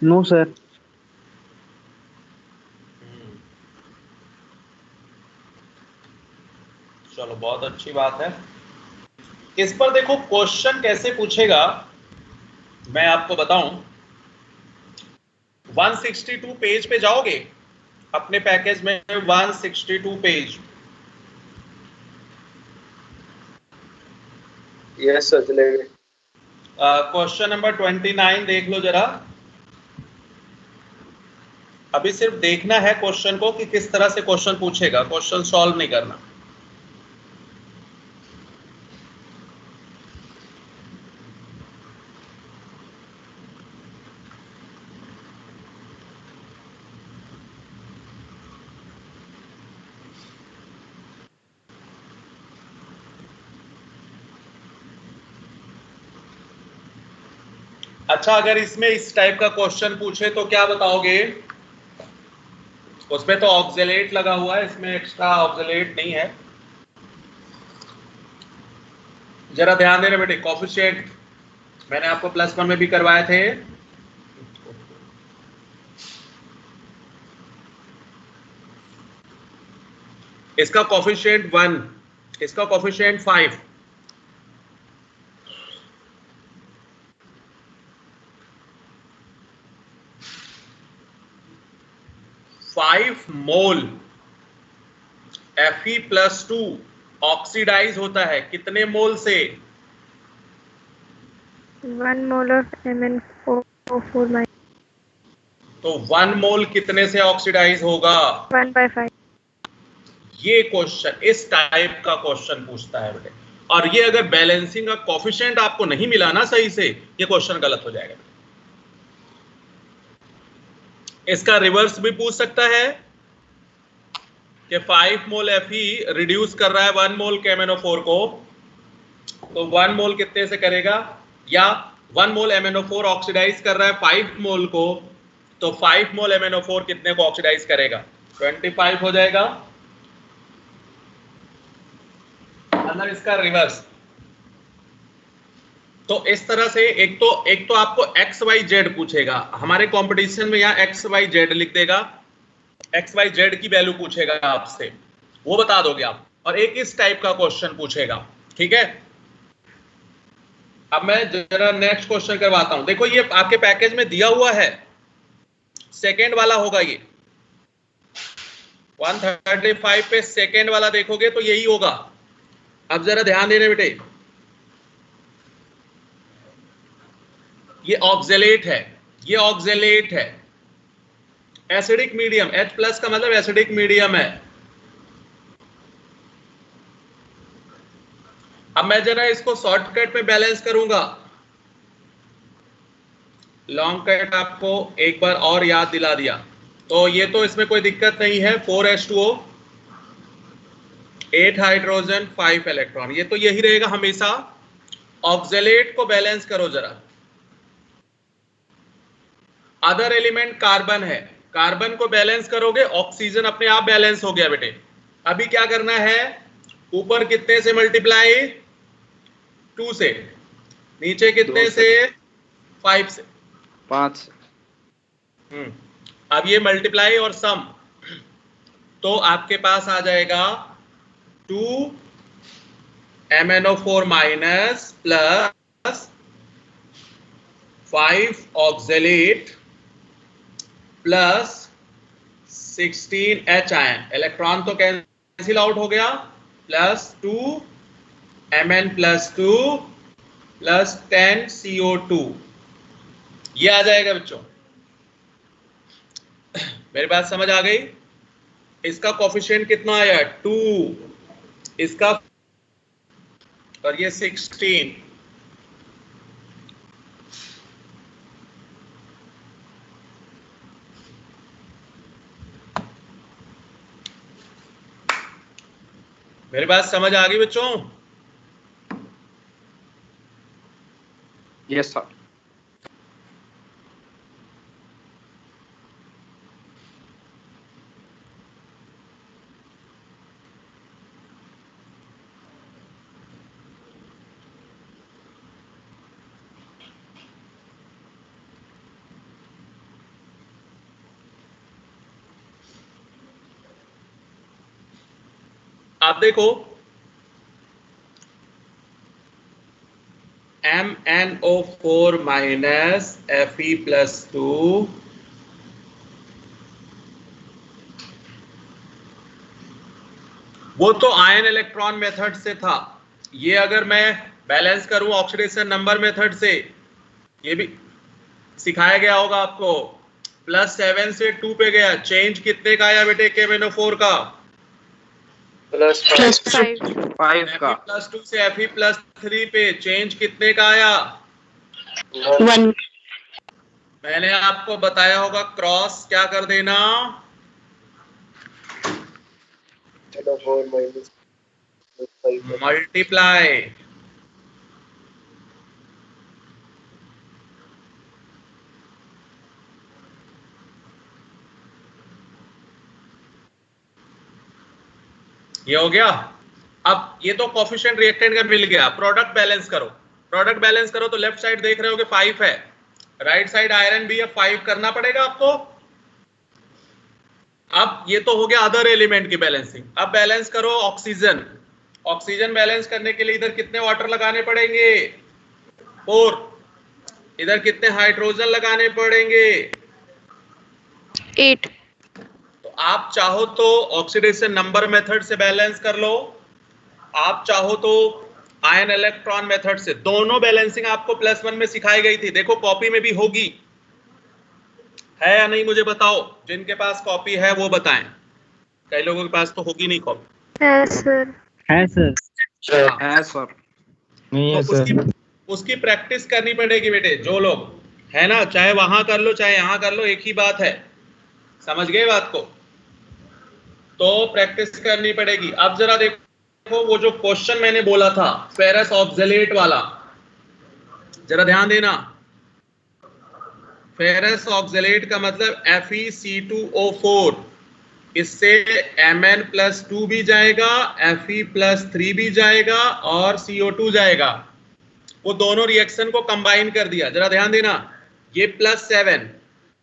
No sir. चलो बहुत अच्छी बात है। इस पर देखो क्वेश्चन कैसे पूछेगा, मैं आपको बताऊं, 162 पेज पे जाओगे अपने पैकेज में, 162 पेज। यस सर चलेगा। क्वेश्चन नंबर 29 देख लो जरा। अभी सिर्फ देखना है क्वेश्चन को कि किस तरह से क्वेश्चन पूछेगा, क्वेश्चन सॉल्व नहीं करना। अच्छा, अगर इसमें इस टाइप का क्वेश्चन पूछे तो क्या बताओगे? उसमें तो ऑक्जेलेट लगा हुआ है, इसमें एक्स्ट्रा ऑक्जेलेट नहीं है। जरा ध्यान देना बेटे, कोफिशिएंट मैंने आपको +1 में भी करवाए थे। इसका कोफिशिएंट 1, इसका कोफिशिएंट 5। 5 मोल Fe+2 ऑक्सीडाइज होता है कितने मोल से? 1 mole of MnO4 तो 1 मोल कितने से ऑक्सीडाइज होगा? 1/5। ये क्वेश्चन इस टाइप का क्वेश्चन पूछता है बेटे। और ये अगर बैलेंसिंग का कोफिशिएंट आपको नहीं मिला ना सही से, ये क्वेश्चन गलत हो जाएगा। इसका रिवर्स भी पूछ सकता है कि 5 मोल Fe रिड्यूस कर रहा है 1 मोल KMnO4 को, तो 1 मोल कितने से करेगा? या 1 मोल MnO4 ऑक्सीडाइज कर रहा है 5 मोल को, तो 5 मोल MnO4 कितने को ऑक्सीडाइज करेगा? 25 हो जाएगा। मतलब इसका रिवर्स। तो इस तरह से एक तो आपको XYZ पूछेगा, हमारे कंपटीशन में यहाँ XYZ लिख देगा, XYZ की वैल्यू पूछेगा आपसे, वो बता दोगे आप। और एक इस टाइप का क्वेश्चन पूछेगा, ठीक है। अब मैं जरा नेक्स्ट क्वेश्चन करवाता हूं। देखो ये आपके पैकेज में दिया हुआ है, सेकेंड वाला होगा ये। 135 पे सेकेंड वाला देखोगे तो यही होगा। अब जरा ध्यान देने बेटे, ये ऑक्जेलेट है, ये ऑक्जेलेट है, एसिडिक मीडियम, H+ का मतलब एसिडिक मीडियम है। अब मैं जरा इसको शॉर्टकट में बैलेंस करूंगा। लॉन्ग कट आपको एक बार और याद दिला दिया, तो ये तो इसमें कोई दिक्कत नहीं है। 4H2O, 8 हाइड्रोजन 5 इलेक्ट्रॉन, ये तो यही रहेगा हमेशा। ऑक्जेलेट को बैलेंस करो जरा। अदर एलिमेंट कार्बन है, कार्बन को बैलेंस करोगे, ऑक्सीजन अपने आप बैलेंस हो गया बेटे। अभी क्या करना है, ऊपर कितने से मल्टीप्लाई? 2 से। नीचे कितने से? 5 से। 5। अब ये मल्टीप्लाई और सम, तो आपके पास आ जाएगा 2 MnO4 minus plus 5 oxalate plus 16 H ion. Electron तो कैंसिल आउट हो गया, प्लस 2 Mn+2 प्लस 10 CO2, ये आ जाएगा बच्चों। मेरी बात समझ आ गई? इसका कोफिशिएंट कितना आया? 2, इसका, और ये 16। मेरी बात समझ आ गई बच्चों? Yes sir. आप देखो, MnO4 माइनस Fe+2 वो तो आयन इलेक्ट्रॉन मेथड से था। ये अगर मैं बैलेंस करूं ऑक्सीडेशन नंबर मेथड से, ये भी सिखाया गया होगा आपको। +7 से 2 पे गया, चेंज कितने का आया बेटे KMnO4 का? +5 का। Fe+2 से Fe+3 पे चेंज कितने का आया? 1। मैंने आपको बताया होगा क्रॉस क्या कर देना, मल्टीप्लाई। ये हो गया। अब ये तो कोफिशिएंट रिएक्टेंट का मिल गया। प्रोडक्ट बैलेंस करो, प्रोडक्ट बैलेंस करो तो लेफ्ट साइड देख रहे हो कि 5 है, राइट साइड आयरन भी है, 5 करना पड़ेगा आपको। अब ये तो हो गया अदर एलिमेंट की बैलेंसिंग। अब बैलेंस करो ऑक्सीजन। ऑक्सीजन बैलेंस करने के लिए इधर कितने वाटर लगाने पड़ेंगे? 4। इधर कितने हाइड्रोजन लगाने पड़ेंगे? 8। तो आप चाहो तो ऑक्सीडेशन नंबर मेथड से बैलेंस कर लो, आप चाहो तो आयन इलेक्ट्रॉन मेथड से। दोनों बैलेंसिंग आपको +1 में सिखाई गई थी। देखो कॉपी में भी होगी, है या नहीं मुझे बताओ। जिनके पास कॉपी है वो बताएं, कई लोगों के पास तो होगी नहीं कॉपी। है सर। है सर। है सर। नहीं है तो सर। उसकी प्रैक्टिस करनी पड़ेगी बेटे, जो लोग है ना, चाहे वहां कर लो चाहे यहां कर लो, एक ही बात है। समझ गए बात को? तो प्रैक्टिस करनी पड़ेगी। अब जरा देखो वो जो क्वेश्चन मैंने बोला था फेरस ऑक्सलेट वाला, जरा ध्यान देना। फेरस ऑक्सलेट का मतलब FeC2O4, इससे Mn+2 भी जाएगा, Fe+3 भी जाएगा और CO2 जाएगा। वो दोनों रिएक्शन को कंबाइन कर दिया। जरा ध्यान देना, ये +7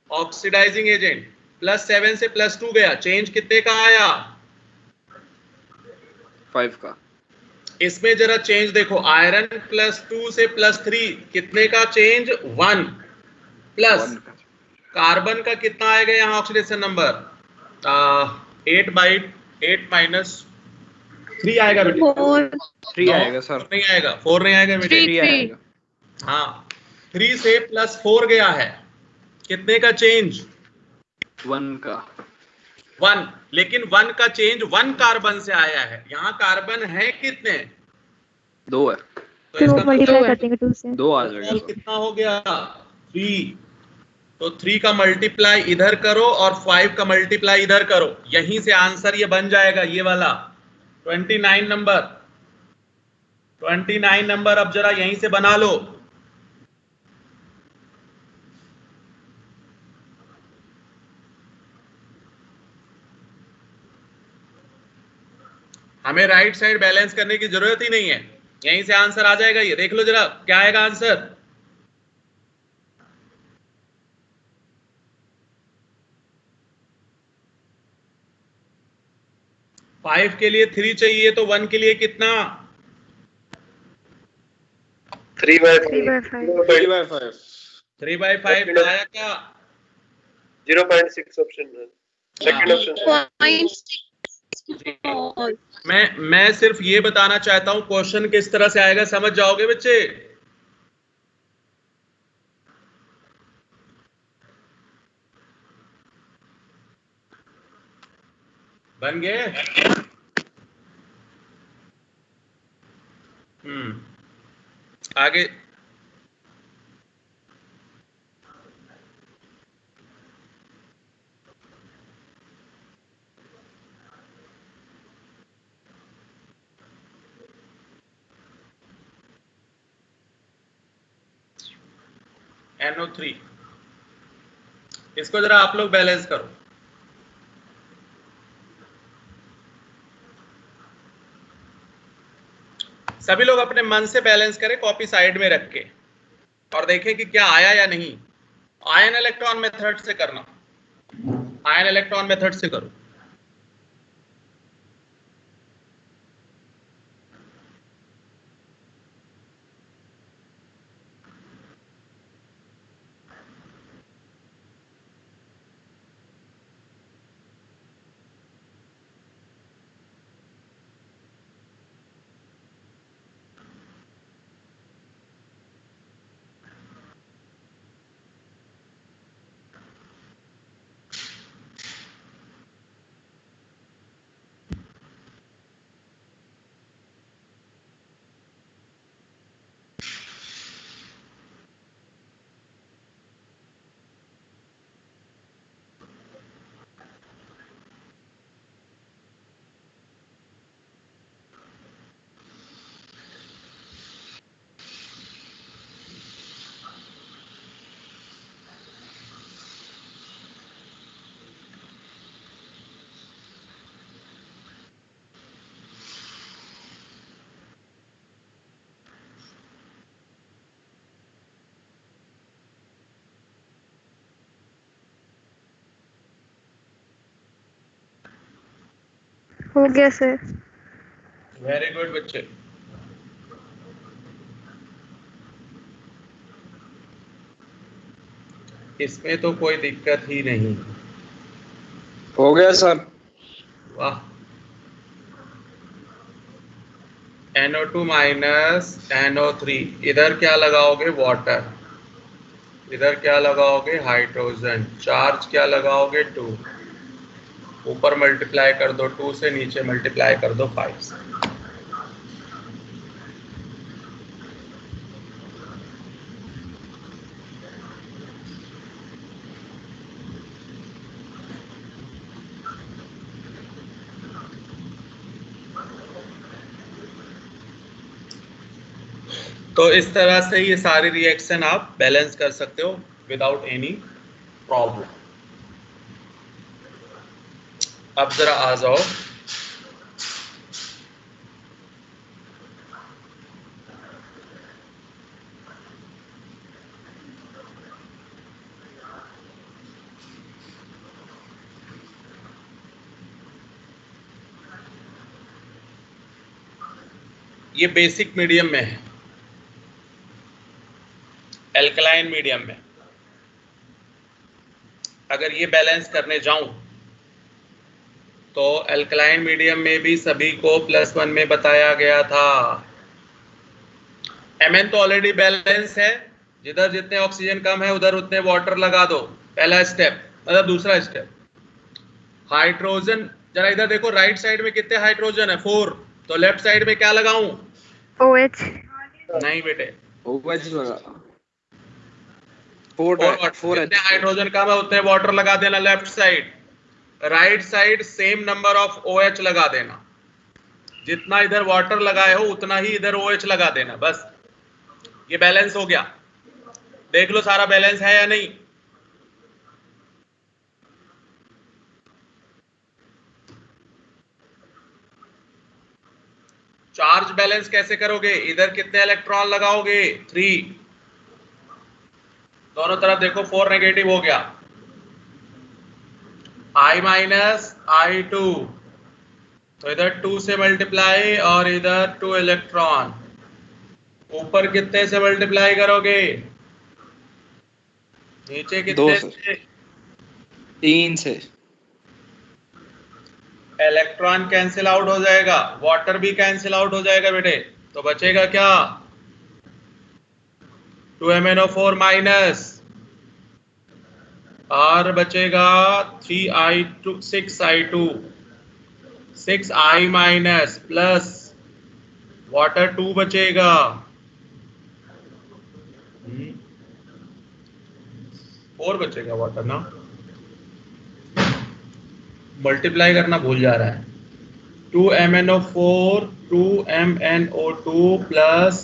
ऑक्सीडाइजिंग एजेंट, +7 से +2 गया, चेंज कितने का आया? 5 का। इसमें जरा चेंज देखो, आयरन +2 से +3 कितने का चेंज? 1 प्लस कार्बन का कितना आएगा यहाँ ऑक्सीडेशन नंबर? 8/8 -3 आएगा बेटे। 3 आएगा सर। 4 नहीं आएगा, 4 नहीं आएगा बेटे। 3 आएगा। हाँ, 3 से +4 गया है, कितने का चेंज? 1 का। 1, लेकिन 1 का चेंज 1 कार्बन से आया है। यहाँ कार्बन है कितने? 2 है। तो इसका मल्टीप्लाई कर देंगे 2 से। 2 आ जाएगा टोटल सर। कितना हो गया? 3। तो 3 का मल्टीप्लाई इधर करो और 5 का मल्टीप्लाई इधर करो, यहीं से आंसर ये बन जाएगा, ये वाला 29 नंबर। 29 नंबर अब जरा यहीं से बना लो। हमें राइट साइड बैलेंस करने की जरूरत ही नहीं है, यहीं से आंसर आ जाएगा। ये देख लो जरा क्या आएगा आंसर। फाइव के लिए 3 चाहिए, तो 1 के लिए कितना? 3/5। 3/5 आया क्या? 0.6 ऑप्शन है। Second option. मैं सिर्फ ये बताना चाहता हूं क्वेश्चन किस तरह से आएगा, समझ जाओगे बच्चे। बन गए? आगे NO3, इसको जरा आप लोग बैलेंस करो। सभी लोग अपने मन से बैलेंस करें, कॉपी साइड में रख के, और देखें कि क्या आया या नहीं। आयन इलेक्ट्रॉन मेथड से करना, आयन इलेक्ट्रॉन मेथड से करो। हो गया सर। वेरी गुड बच्चे। इसमें तो कोई दिक्कत ही नहीं। हो गया सर। वाह। NO2 माइनस NO3, इधर क्या लगाओगे? वाटर। इधर क्या लगाओगे? हाइड्रोजन। चार्ज क्या लगाओगे? 2। ऊपर मल्टीप्लाई कर दो 2 से, नीचे मल्टीप्लाई कर दो 5 से। तो इस तरह से ये सारी रिएक्शन आप बैलेंस कर सकते हो विदाउट एनी प्रॉब्लम। अब जरा आ जाओ ये बेसिक मीडियम में है, एल्कलाइन मीडियम में। अगर ये बैलेंस करने जाऊं तो एल्कलाइन मीडियम में भी सभी को +1 में बताया गया था। Mn तो ऑलरेडी बैलेंस है, जिधर जितने ऑक्सीजन कम है उधर उतने वाटर लगा दो, पहला स्टेप। मतलब दूसरा स्टेप, हाइड्रोजन जरा इधर देखो, राइट साइड में कितने हाइड्रोजन है? 4। तो लेफ्ट साइड में क्या लगाऊं? OH। नहीं बेटे, OH लगा। 4 जितने हाइड्रोजन कम है उतने वाटर लगा देना left side. Right side same number of OH लगा देना। जितना इधर वाटर लगाए हो उतना ही इधर OH लगा देना, बस। ये बैलेंस हो गया। देख लो सारा बैलेंस है या नहीं। चार्ज बैलेंस कैसे करोगे? इधर कितने इलेक्ट्रॉन लगाओगे? 3। दोनों तरफ देखो 4 नेगेटिव हो गया। I माइनस I2, तो इधर 2 से मल्टीप्लाई और इधर 2 इलेक्ट्रॉन। ऊपर कितने से मल्टीप्लाई करोगे? नीचे कितने से? 3 से। इलेक्ट्रॉन कैंसिल आउट हो जाएगा, वाटर भी कैंसिल आउट हो जाएगा बेटे। तो बचेगा क्या? 2MnO4 माइनस, और बचेगा 3I2 6I2 6I minus plus water 2 बचेगा। 4 बचेगा वाटर ना, मल्टीप्लाई करना भूल जा रहा है। 2MnO4 2MnO2 plus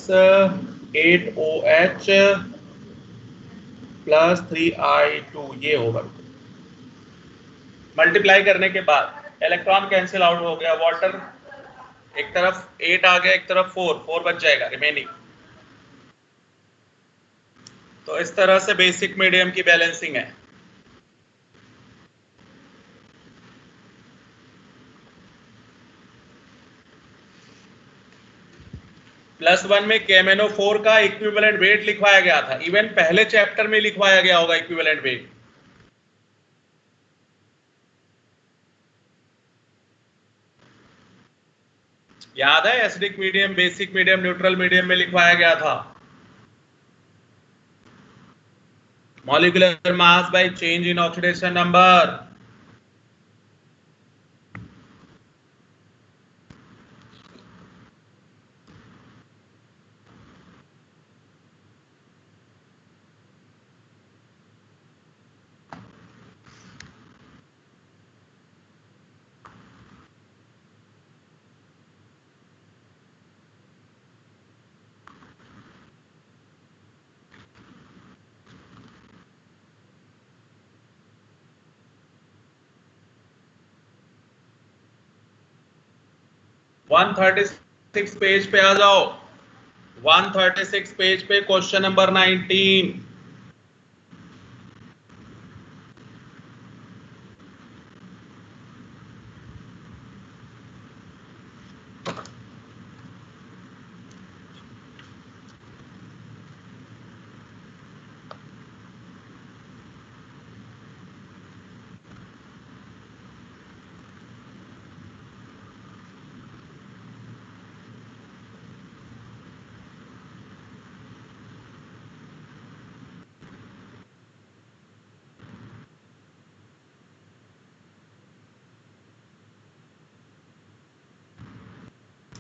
8OH plus 3I2, ये होगा। मल्टीप्लाई करने के बाद इलेक्ट्रॉन कैंसिल आउट हो गया, वाटर एक तरफ 8 आ गया, एक तरफ 4 बच जाएगा रिमेनिंग। तो इस तरह से बेसिक मीडियम की बैलेंसिंग है। +1 में KMnO4 का इक्विवेलेंट वेट लिखवाया गया था। इवन पहले चैप्टर में लिखवाया गया होगा इक्विवेलेंट वेट। याद है? Acidic medium, basic medium, neutral medium में लिखवाया गया था। Molecular mass by change in oxidation number. One 136 page पे आ जाओ। 136 पेज पे क्वेश्चन नंबर 19।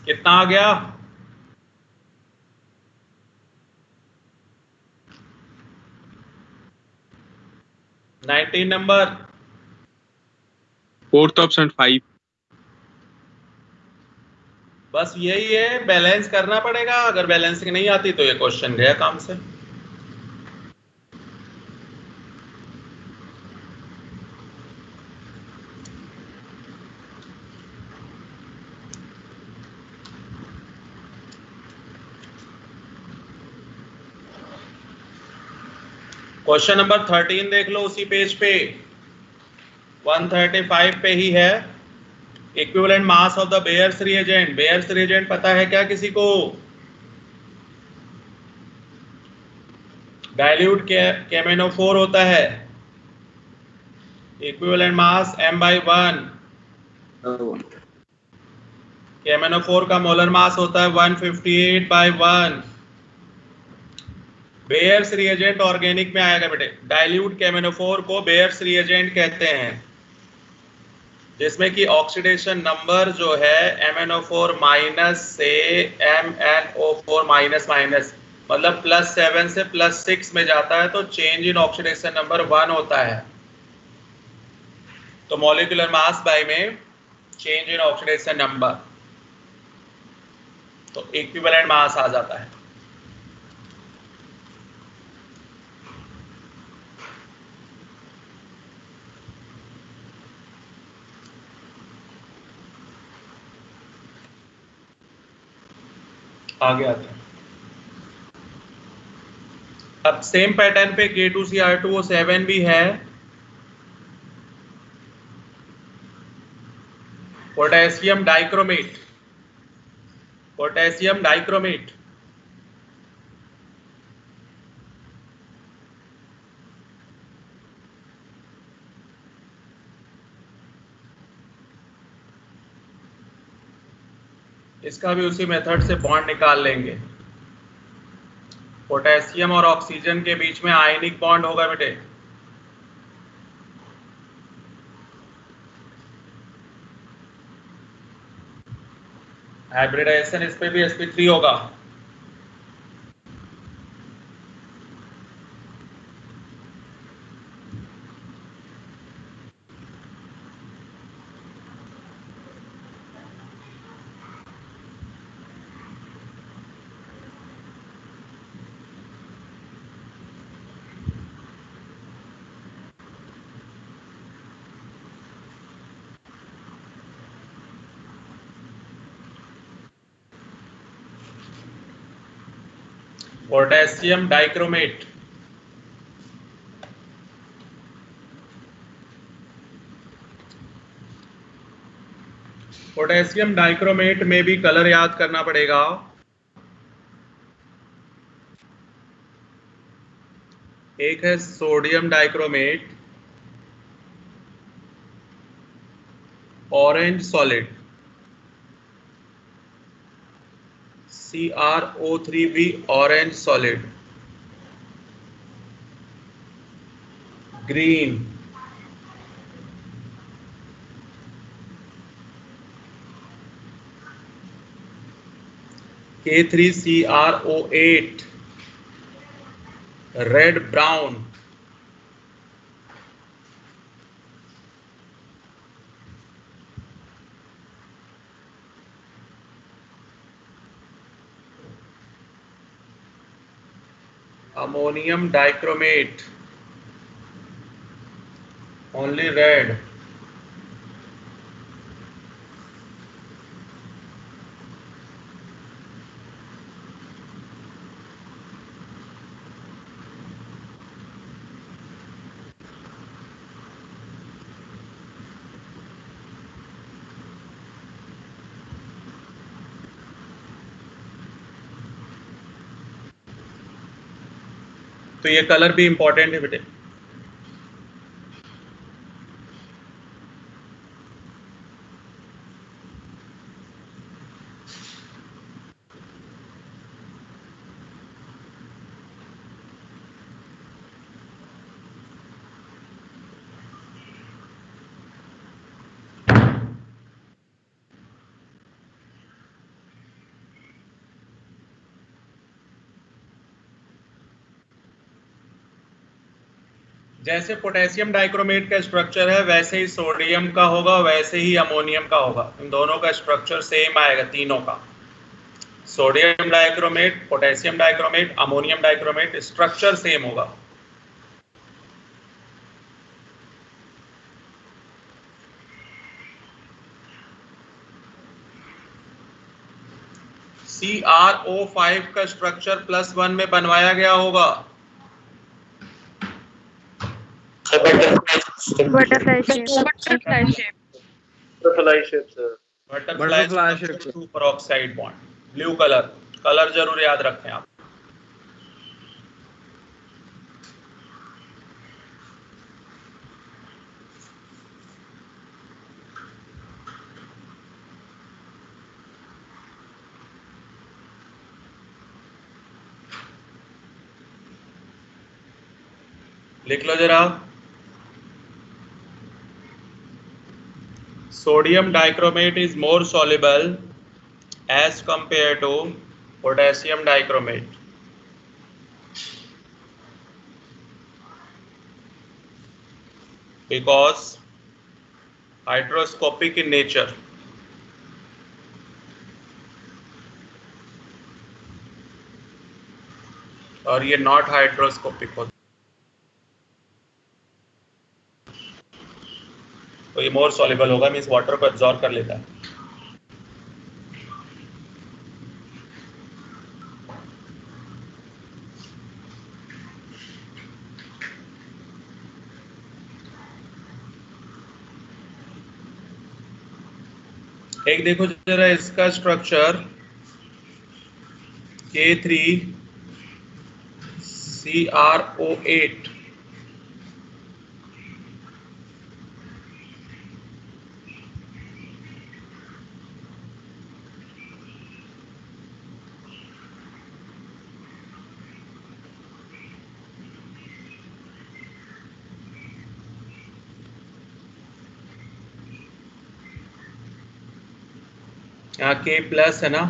कितना आ गया? 19 नंबर। Fourth option 5। बस यही है, बैलेंस करना पड़ेगा। अगर बैलेंसिंग नहीं आती तो ये क्वेश्चन गया काम से। क्वेश्चन नंबर 13 देख लो उसी पेज पे, 135 पे ही है। Equivalent mass of the bears reagent. Bears reagent पता है क्या किसी को? डाइल्यूट KMnO4 होता है। Equivalent mass m/1। KMnO4 का मोलर मास होता है 158/1। बेयर्स रिएजेंट ऑर्गेनिक में आएगा बेटे। डाइल्यूट KMnO4 को बेयर्स रिएजेंट कहते हैं, जिसमें कि ऑक्सीडेशन नंबर जो है MnO4 माइनस से MnO4 माइनस माइनस मतलब +7 से +6 में जाता है, तो चेंज इन ऑक्सीडेशन नंबर 1 होता है। तो मॉलिक्यूलर मास बाय में चेंज इन ऑक्सीडेशन नंबर, तो इक्विवेलेंट मास आ जाता है। आगे आते हैं। अब सेम पैटर्न पे K2Cr2O7 भी है। Potassium dichromate. पोटेशियम डाइक्रोमेट इसका भी उसी मेथड से बॉन्ड निकाल लेंगे। पोटेशियम और ऑक्सीजन के बीच में आयनिक बॉन्ड होगा बेटे। हाइब्रिडाइजेशन इस पे भी sp3 होगा। पोटेशियम डाइक्रोमेट पोटेशियम डाइक्रोमेट में भी कलर याद करना पड़ेगा। एक है sodium dichromate, orange solid CrO3b orange solid, green K3CrO8 red brown, ammonium dichromate only red, तो ये कलर भी इंपॉर्टेंट है बेटे। जैसे पोटेशियम डाइक्रोमेट का स्ट्रक्चर है वैसे ही सोडियम का होगा, वैसे ही अमोनियम का होगा। इन दोनों का स्ट्रक्चर सेम आएगा, तीनों का। Sodium dichromate, potassium dichromate, ammonium dichromate, structure same होगा। CrO5 का स्ट्रक्चर +1 में बनवाया गया होगा। Butterfly shape. Butterfly shape 2 peroxide bond, blue colour जरूर याद रखें आप। लिख लो जरा। Sodium dichromate is more soluble as compared to potassium dichromate. Because hydroscopic in nature. और ये not hydroscopic होता, तो ये मोर सॉल्युबल होगा, मींस वाटर को एब्जॉर्ब कर लेता है। एक देखो जरा इसका स्ट्रक्चर K3CrO8। यहाँ K+ है ना,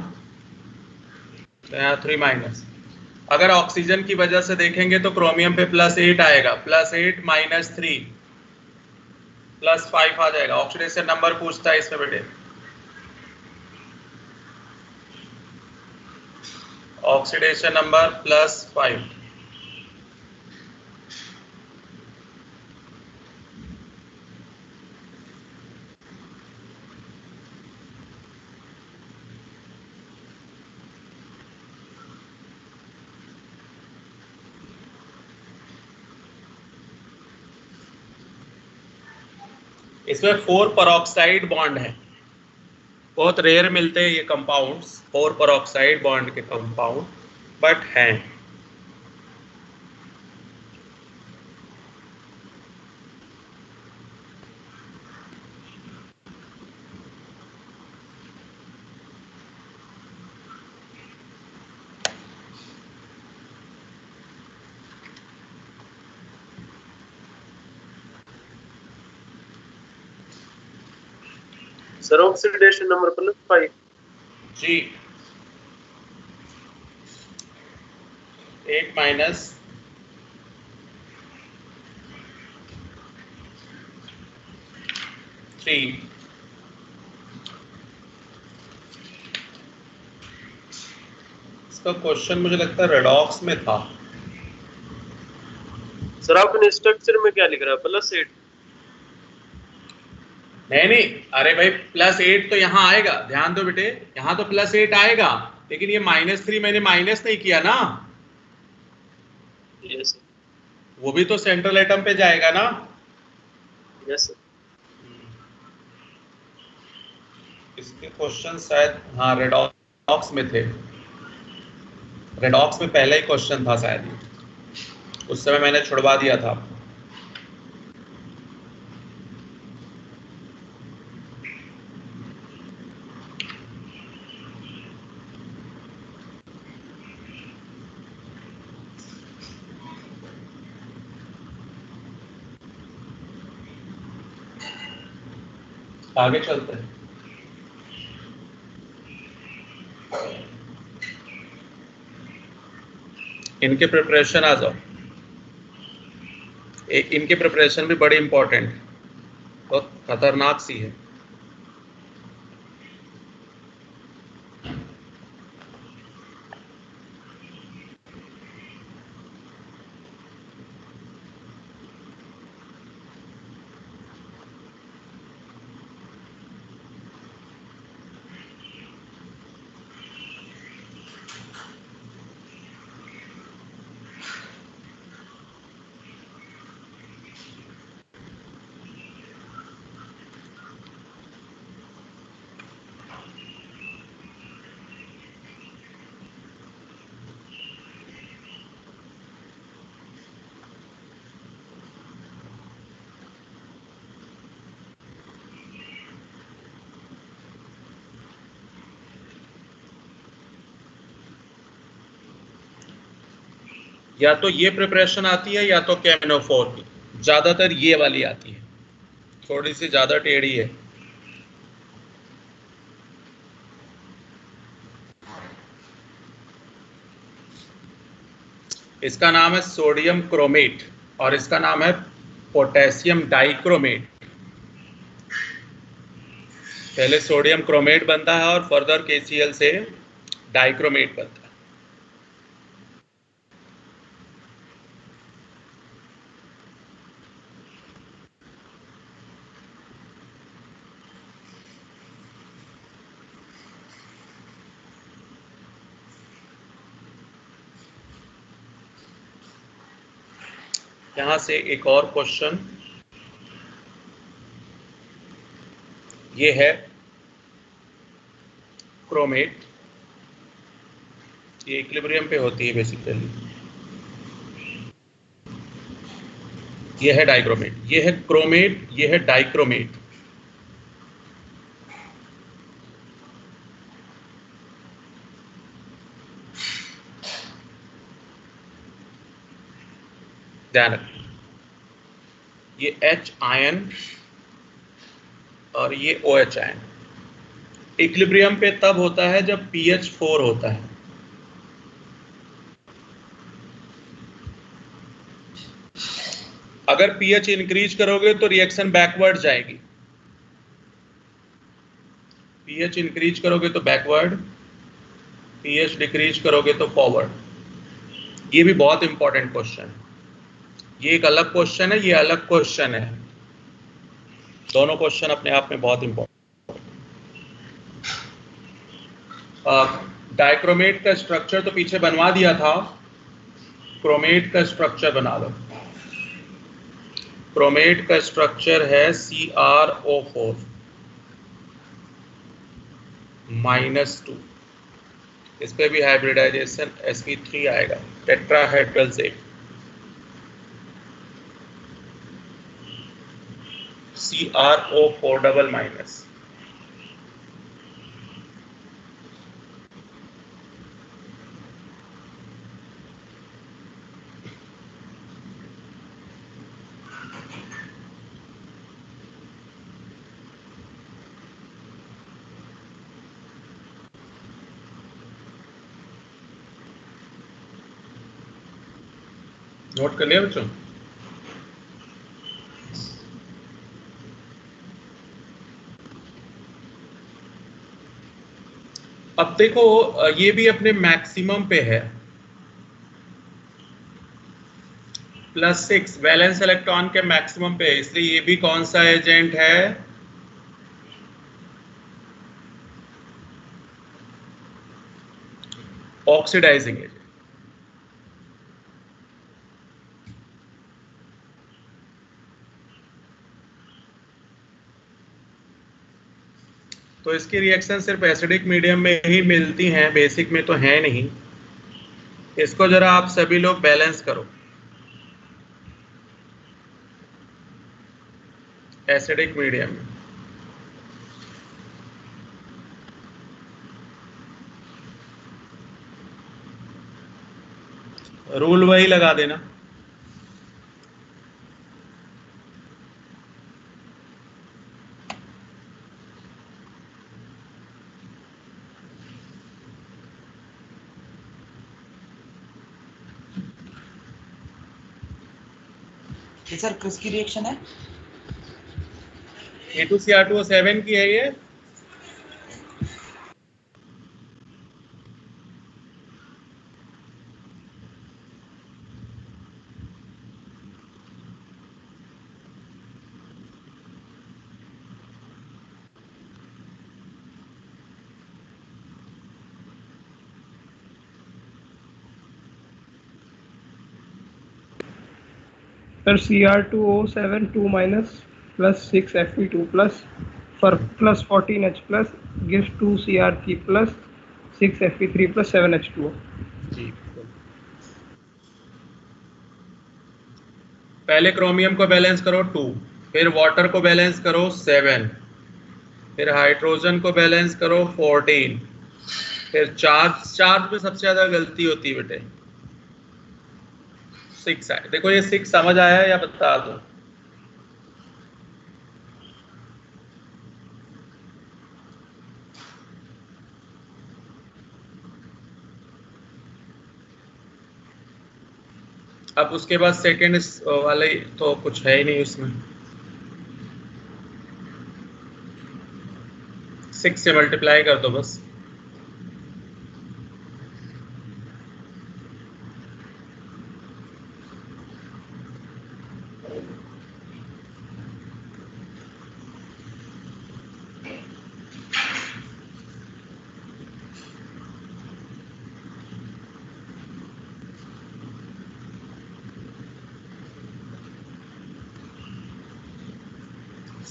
तो यहाँ 3-। अगर ऑक्सीजन की वजह से देखेंगे तो क्रोमियम पे +8 आएगा, +8 - 3 +5 आ जाएगा। ऑक्सीडेशन नंबर पूछता है इसमें बेटे, ऑक्सीडेशन नंबर +5। इसमें 4 peroxide बॉन्ड है, बहुत रेयर मिलते हैं ये कंपाउंड्स, 4 peroxide बॉन्ड के कंपाउंड, बट हैं। सर ऑक्सीडेशन नंबर +5 जी, 8 - 3। इसका क्वेश्चन मुझे लगता है रेडॉक्स में था। सर आपने स्ट्रक्चर में क्या लिख रहा है, +8? नहीं, अरे भाई +8 तो यहाँ आएगा, ध्यान दो बेटे, यहाँ तो +8 आएगा, लेकिन ये -3 मैंने माइनस नहीं किया ना। Yes sir. वो भी तो सेंट्रल एटम पे जाएगा ना। Yes sir. इसके क्वेश्चन शायद हाँ रेडॉक्स में थे, रेडॉक्स में पहला ही क्वेश्चन था शायद, उस समय मैंने छुड़वा दिया था। आगे चलते हैं। इनके प्रिपरेशन आ जाओ। इनकी प्रिपरेशन भी बड़ी इंपॉर्टेंट, बहुत खतरनाक सी है। या तो ये प्रिपरेशन आती है या तो KNO4 की, ज्यादातर ये वाली आती है, थोड़ी सी ज्यादा टेढ़ी है। इसका नाम है सोडियम क्रोमेट और इसका नाम है पोटेशियम डाइक्रोमेट। पहले सोडियम क्रोमेट बनता है और फर्दर KCl से डाइक्रोमेट बनता है। यहां से एक और क्वेश्चन, ये है क्रोमेट, ये इक्विलिब्रियम पे होती है बेसिकली। ये है डाइक्रोमेट, ये है क्रोमेट, ये है डाइक्रोमेट। ध्यान रखना, ये H आयन और ये OH आयन इक्विलिब्रियम पे तब होता है जब pH 4 होता है। अगर pH इंक्रीज करोगे तो रिएक्शन बैकवर्ड जाएगी, pH इंक्रीज करोगे तो बैकवर्ड, pH डिक्रीज करोगे तो फॉरवर्ड। ये भी बहुत इंपॉर्टेंट क्वेश्चन है, ये एक अलग क्वेश्चन है, ये अलग क्वेश्चन है, दोनों क्वेश्चन अपने आप में बहुत इंपॉर्टेंट। डाइक्रोमेट का स्ट्रक्चर तो पीछे बनवा दिया था, क्रोमेट का स्ट्रक्चर बना लो। क्रोमेट का स्ट्रक्चर है CrO4 -2, इस पे भी हाइब्रिडाइजेशन sp3 आएगा, टेट्राहेड्रल से CrO4 डबल माइनस। नोट कर लिया बच्चों? अब देखो ये भी अपने मैक्सिमम पे है, +6 वैलेंस इलेक्ट्रॉन के मैक्सिमम पे है, इसलिए ये भी कौन सा एजेंट है? Oxidising agent. तो इसकी रिएक्शन सिर्फ एसिडिक मीडियम में ही मिलती हैं, बेसिक में तो है नहीं। इसको जरा आप सभी लोग बैलेंस करो, एसिडिक मीडियम में। रूल वही लगा देना। ये सर किसकी रिएक्शन है? A2CR2O7 की है ये। Sir Cr2O7 2 minus plus 6 Fe2 plus for plus 14H plus gives 2 Cr3 plus 6 Fe3 plus 7 H2O। जी पहले क्रोमियम को बैलेंस करो 2, फिर वाटर को बैलेंस करो 7, फिर हाइड्रोजन को बैलेंस करो 14, फिर चार्ज में सबसे ज्यादा गलती होती है बेटे 6 है। देखो ये 6 समझ आया या बता दो? अब उसके बाद सेकेंड वाले तो कुछ है ही नहीं उसमें, 6 से मल्टीप्लाई कर दो बस।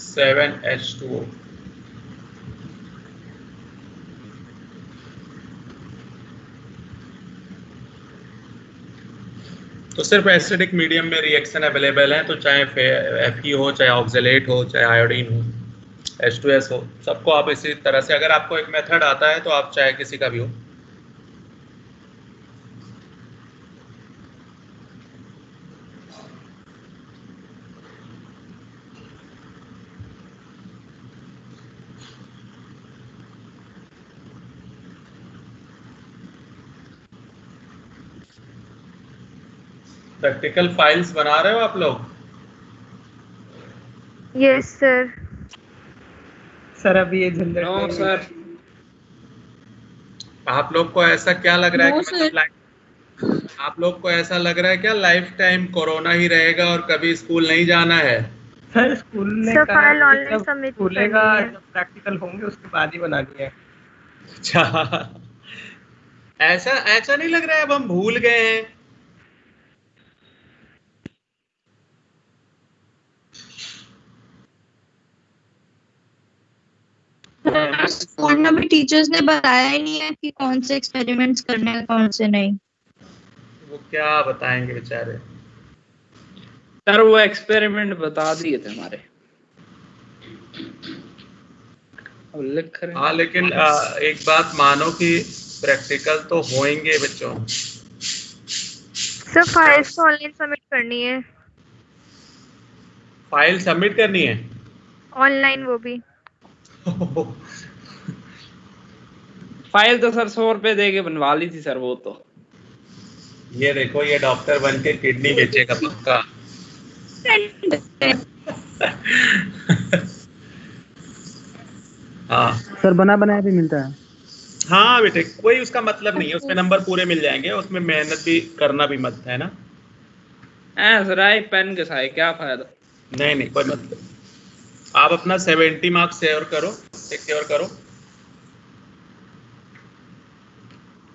Seven H2O। तो सिर्फ एसिडिक मीडियम में रिएक्शन अवेलेबल है, तो चाहे Fe हो, चाहे ऑक्सलेट हो, चाहे आयोडीन हो, H2S हो, सबको आप इसी तरह से, अगर आपको एक मेथड आता है तो आप चाहे किसी का भी हो। प्रैक्टिकल फाइल्स बना रहे हो आप लोग? Yes sir. सर अभी ये झंझट नो नहीं सर। आप लोग को ऐसा क्या लग रहा है No, कि मतलब आप लोग को ऐसा लग रहा है क्या लाइफ टाइम कोरोना ही रहेगा और कभी स्कूल नहीं जाना है? सर स्कूल ने सर कहा फाइल कि ऑनलाइन जब सबमिट खुलेगा, करनी है। जब प्रैक्टिकल होंगे उसके बाद ही बनानी है। अच्छा ऐसा ऐसा नहीं लग रहा है अब हम भूल गए हैं? स्कूल में भी टीचर्स ने बताया ही नहीं है कि कौन से एक्सपेरिमेंट्स करने हैं कौन से नहीं। वो क्या बताएंगे बेचारे। सर वो एक्सपेरिमेंट बता दिए थे हमारे, अब लिख रहे हैं। हाँ लेकिन एक बात मानो कि प्रैक्टिकल तो होंगे बच्चों। सर फाइल्स तो ऑनलाइन सबमिट करनी है, फाइल सबमिट करनी है ऑनलाइन वो भी। फाइल तो सर 100 रुपए दे के बनवा ली थी सर वो तो। ये देखो ये डॉक्टर बन के किडनी बेचेगा पक्का। हाँ सर बना बनाया भी मिलता है। हाँ बेटे कोई उसका मतलब नहीं है, उसमें नंबर पूरे मिल जाएंगे, उसमें मेहनत भी करना भी मत है ना। सर आई पेन के साथ क्या फायदा। नहीं नहीं कोई मतलब, आप अपना 70 मार्क्स सिक्योर करो।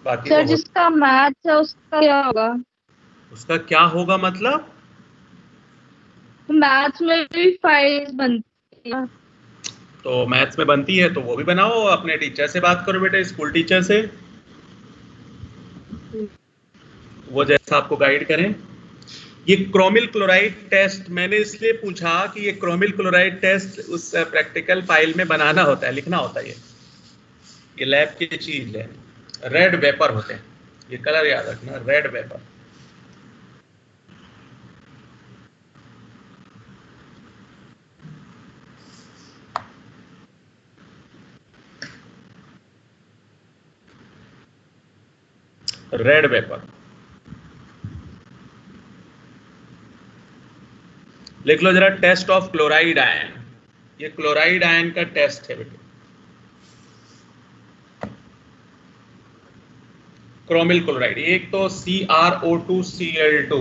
बाकी सर तो जिसका मैथ्स है उसका क्या होगा? उसका क्या होगा मतलब? मैथ्स में भी फाइल्स बनती है। तो मैथ्स में बनती है तो वो भी बनाओ, अपने टीचर से बात करो बेटे, स्कूल टीचर से, वो जैसा आपको गाइड करें। ये क्रोमिल क्लोराइड टेस्ट मैंने इसलिए पूछा कि ये क्रोमिल क्लोराइड टेस्ट उस प्रैक्टिकल फाइल में बनाना होता है, लिखना होता है। ये लैब की चीज है। रेड वेपर होते हैं, ये कलर याद रखना, रेड वेपर। Red vapour. लिख लो जरा, टेस्ट ऑफ क्लोराइड आयन। ये क्लोराइड आयन का टेस्ट है बेटे। क्रोमिल क्लोराइड, एक तो CrO2Cl2,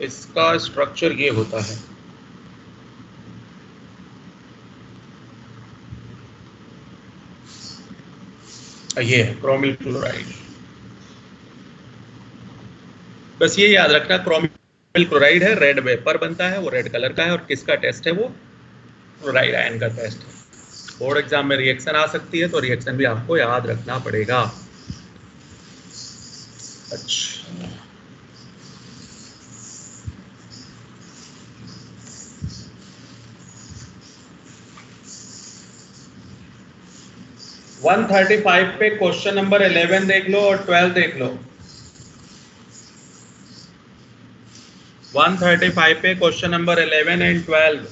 इसका स्ट्रक्चर ये होता है। ये है क्रोमिल क्लोराइड। बस ये याद रखना, क्रोमिल क्लोराइड है, रेड वेपर बनता है, वो रेड कलर का है, और किसका टेस्ट है? वो क्लोराइड आयन का टेस्ट है। बोर्ड एग्जाम में रिएक्शन आ सकती है, तो रिएक्शन भी आपको याद रखना पड़ेगा। अच्छा, वन 135 पे क्वेश्चन नंबर 11 देख लो और 12 देख लो। 135 पे क्वेश्चन नंबर 11 एंड 12।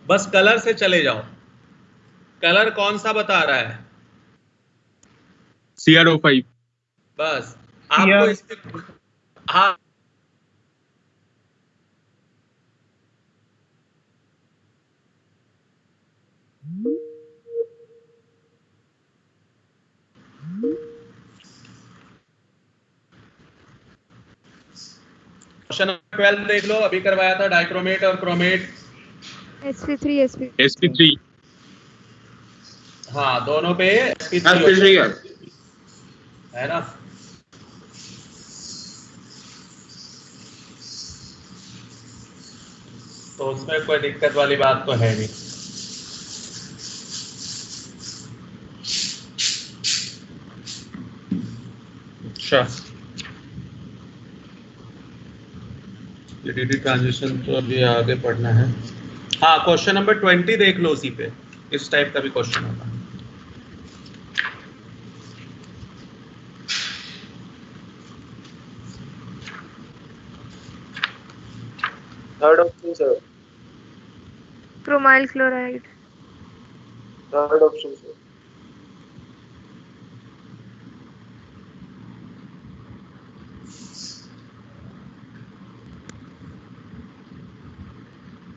बस कलर से चले जाओ। कलर कौन सा बता रहा है? CrO5। बस आपको इसके, हाँ, क्वेश्चन 12 देख लो, अभी करवाया था डाइक्रोमेट और क्रोमेट। sp3। हाँ, दोनों पे sp3 है ना। तो उसमें कोई दिक्कत वाली बात तो है नहीं। अच्छा, लिक्विडिटी ट्रांजिशन तो अभी आगे पढ़ना है। हाँ, क्वेश्चन नंबर 20 देख लो, उसी पे इस टाइप का भी क्वेश्चन होगा। Third option sir. Chromyl chloride. Third option sir.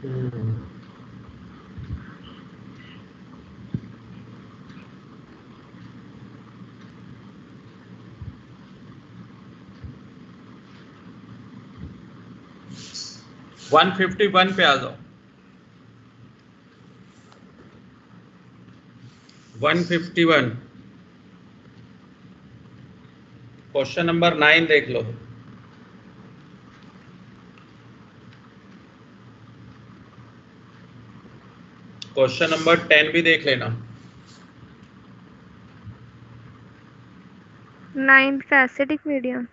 हम्म 151 पे आ जाओ। 151 क्वेश्चन नंबर 9 देख लो। क्वेश्चन नंबर 10 भी देख लेना। 9th का एसिडिक मीडियम।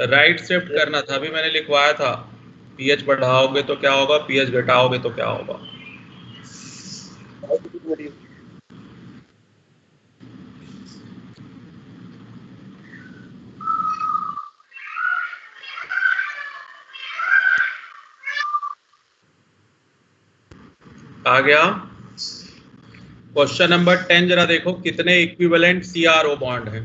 राइट शिफ्ट करना था, अभी मैंने लिखवाया था। पीएच बढ़ाओगे तो क्या होगा, पीएच घटाओगे तो क्या होगा। आ गया। क्वेश्चन नंबर 10 जरा देखो, कितने इक्विवेलेंट CrO बॉन्ड हैं?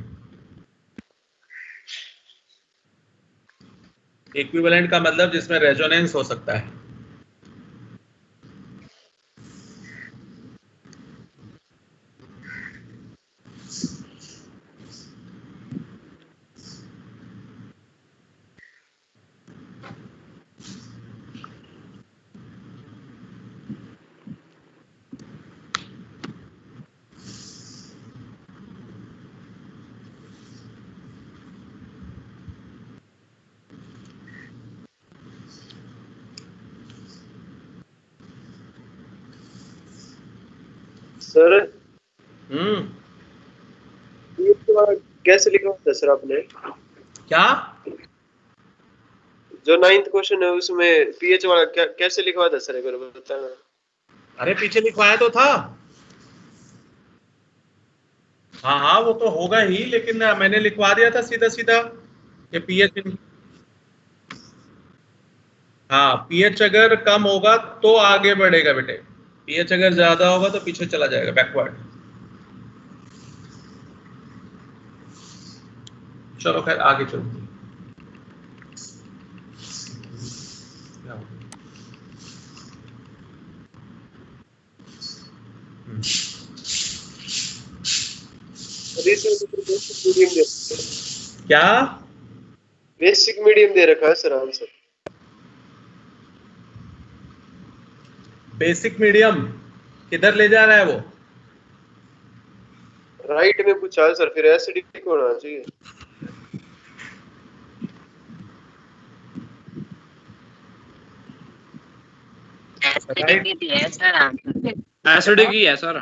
इक्विवेलेंट का मतलब जिसमें रेजोनेंस हो सकता है। सर हम्म ये तो कैसे लिखा था सर आपने? क्या? जो 9th क्वेश्चन है उसमें पीएच वाला क्या कैसे लिखवा था सर, एक बार बताना। अरे पीछे लिखवाया तो था। हाँ हाँ, वो तो होगा ही, लेकिन मैंने लिखवा दिया था सीधा सीधा कि पीएच। हाँ, पीएच अगर कम होगा तो आगे बढ़ेगा बेटे, पीएच अगर ज्यादा होगा तो पीछे चला जाएगा, बैकवर्ड। चलो खैर आगे चलते हैं। क्या बेसिक मीडियम दे रखा है सर आंसर। बेसिक मीडियम किधर ले जा रहा है वो? राइट में पूछा है सर, फिर एसिडिक होना चाहिए। राइट, एसिडिक ही है सर,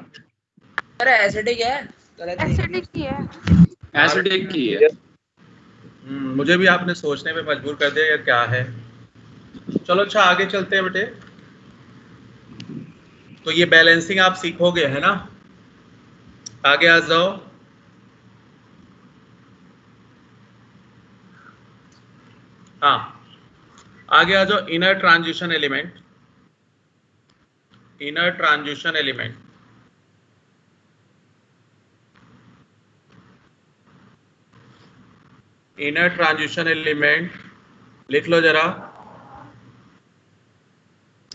अरे एसिडिक है, गलत नहीं। एसिडिक ही है। एसिडिक ही है। मुझे भी आपने सोचने पे मजबूर कर दिया यार, क्या है। चलो अच्छा आगे चलते हैं बेटे। तो ये बैलेंसिंग आप सीखोगे है ना, आगे आ जाओ। हाँ, आगे आ जाओ। Inner transition element, inner transition element. Inner transition element लिख लो जरा,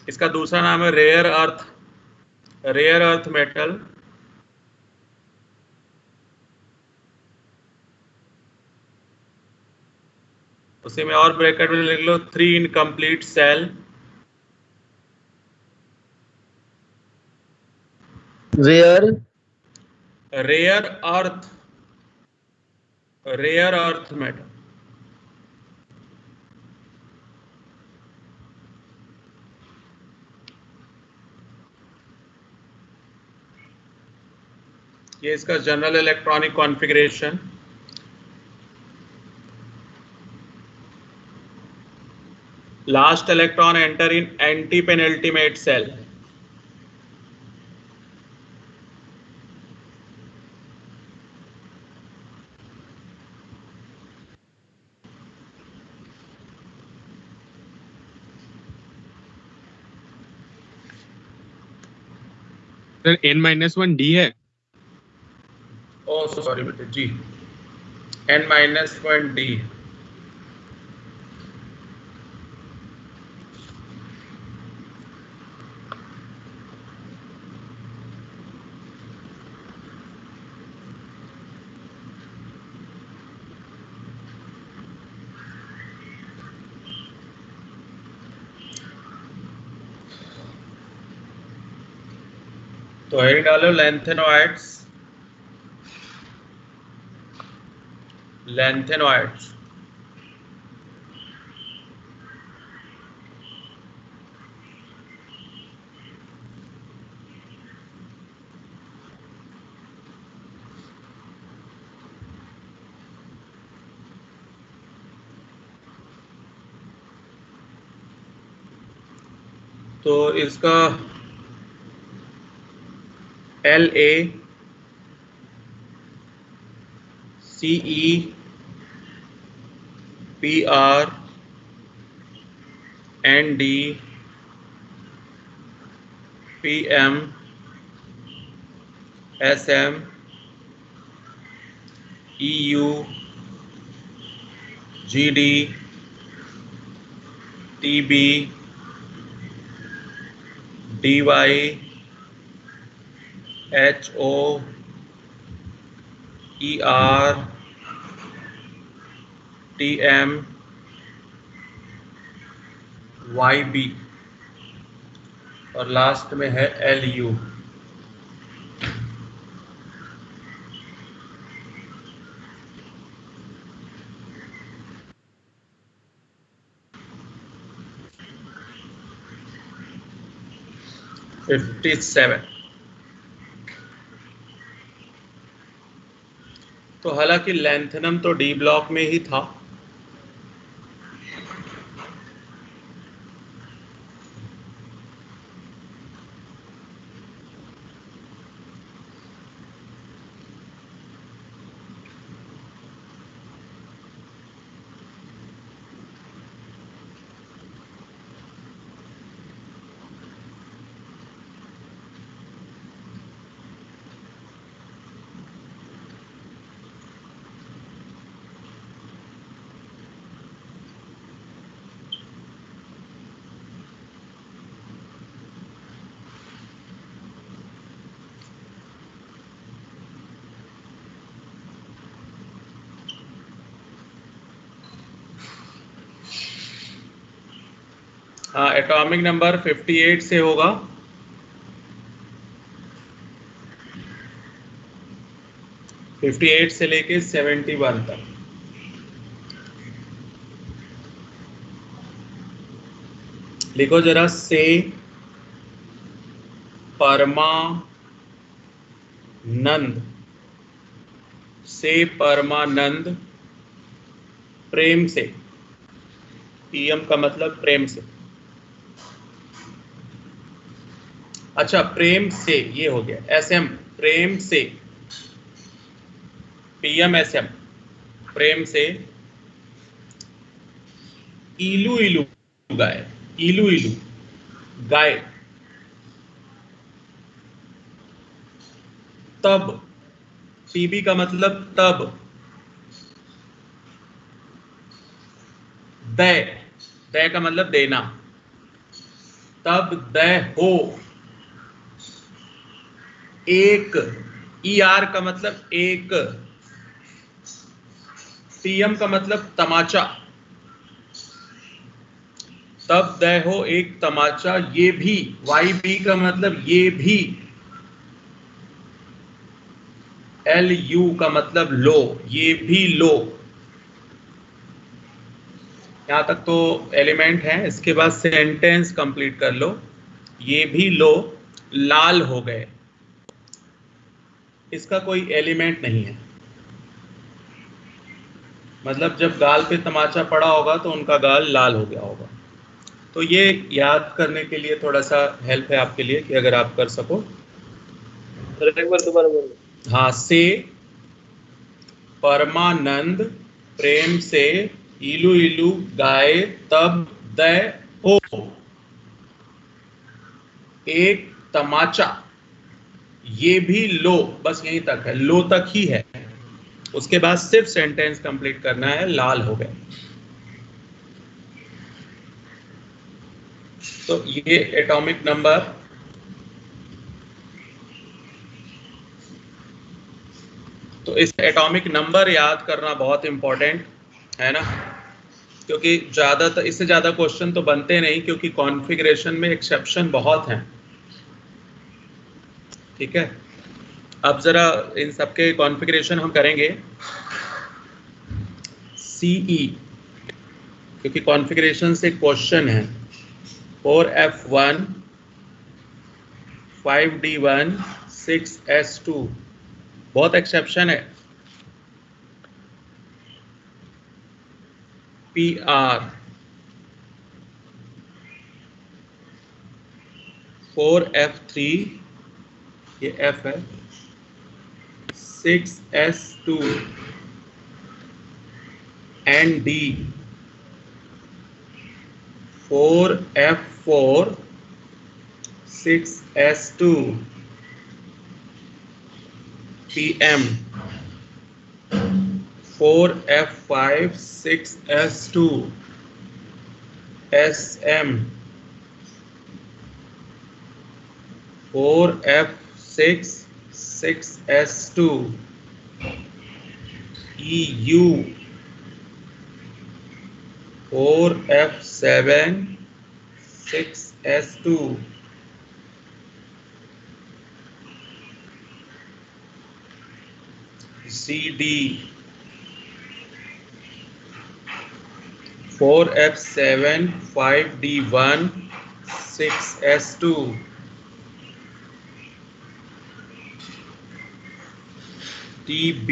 इसका दूसरा नाम है rare earth, rare earth metal. उसी में और ब्रैकेट में लिख लो 3 incomplete shell. Rare rare earth, rare earth metal. ये इसका general electronic configuration. Last electron enter in anti penultimate shell. Sir n-1 D है। ओ सॉरी बेटे जी, n-1 D। तो हेडिंग डालो लैंथेनोइड्स, लैंथेनोइड्स। तो इसका YB और लास्ट में है LU। तो हालांकि लैंथेनम तो डी ब्लॉक में ही था, एटॉमिक नंबर 58 से होगा। से लेके 71 तक। लिखो जरा, से परमानंद, से परमानंद प्रेम से, पीएम का मतलब प्रेम से। अच्छा, प्रेम से ये हो गया। एसएम प्रेम से, पीएम एसएम प्रेम से इलू इलू गाय, इलू इलू गाय तब, टीबी का मतलब तब, दय, दय का मतलब देना, तब दय हो एक, ईआर का मतलब एक, टीएम का मतलब तमाचा, तब दय हो एक तमाचा ये भी, वाई बी का मतलब ये भी, एल यू का मतलब लो, ये भी लो। यहां तक तो एलिमेंट है। इसके बाद सेंटेंस कंप्लीट कर लो। ये भी लो लाल हो गए, इसका कोई एलिमेंट नहीं है। मतलब जब गाल पे तमाचा पड़ा होगा तो उनका गाल लाल हो गया होगा। तो ये याद करने के लिए थोड़ा सा हेल्प है आपके लिए कि अगर आप कर सको। एक बार दोबारा बोलो। हाँ, से परमानंद प्रेम से इलू इलू गाए तब दय हो एक तमाचा ये भी लो, बस यहीं तक है, लो तक ही है। उसके बाद सिर्फ सेंटेंस कंप्लीट करना है, लाल हो गए। तो ये एटॉमिक नंबर तो इस एटॉमिक नंबर याद करना बहुत इंपॉर्टेंट है ना, क्योंकि ज्यादातर इससे ज्यादा क्वेश्चन तो बनते नहीं, क्योंकि कॉन्फ़िगरेशन में एक्सेप्शन बहुत हैं। ठीक है, अब जरा इन सबके कॉन्फ़िगरेशन हम करेंगे। सीई, क्योंकि कॉन्फ़िगरेशन से क्वेश्चन है। 4F1 5D1 6S2, बहुत एक्सेप्शन है। PR 4F3, ये F है, 6S2 and D 4F4 6S2 PM 4F5 6S2 SM 4F6 6S2 EU 4F7 6S2 CD 4F7 5D1 6S2 TB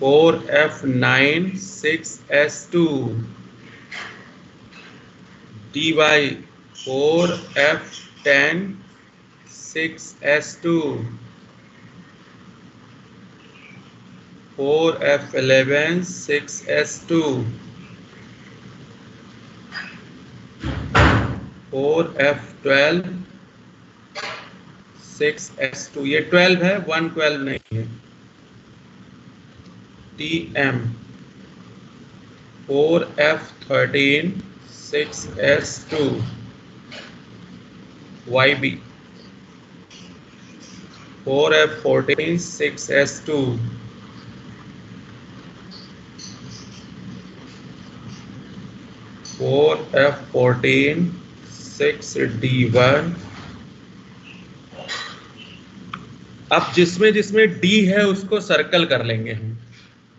4F9 6S2 DY 4F10 6S2 4F11 6S2 4F12 6S2, ये 12 है, 112 नहीं है। TM 4F13 6S2 YB 4F14 6S2 4F14 6D1। अब जिसमें जिसमें D है उसको circle कर लेंगे हम।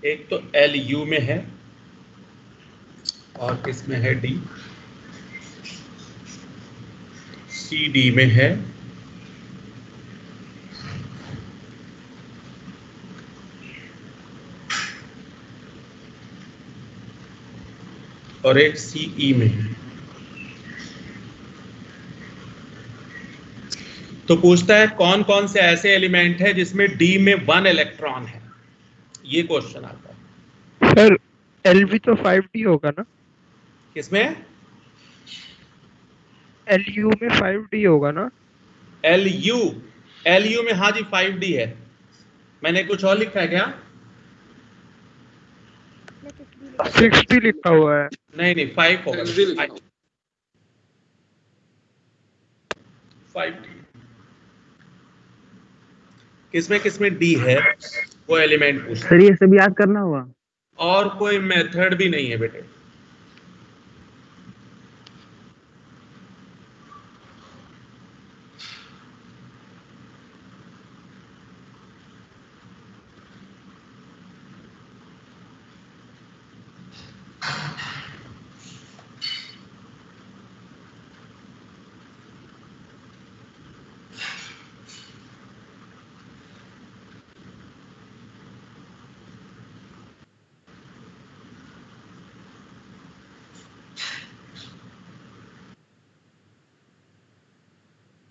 एक तो LU में है और किसमें है D, CD में है, और एक CE में है। तो पूछता है कौन कौन से ऐसे एलिमेंट है जिसमें D में 1 इलेक्ट्रॉन है, ये क्वेश्चन आता है। सर LV तो 5D होगा ना? किसमें? LU में 5D होगा ना? LU में हाँ जी 5D है। मैंने कुछ और लिखा है क्या? 6D लिखा हुआ है। नहीं 5 होगा। 5D। किसमें किसमें D है वो एलिमेंट पूछता है। सर ये सब याद करना होगा और कोई मेथड भी नहीं है बेटे।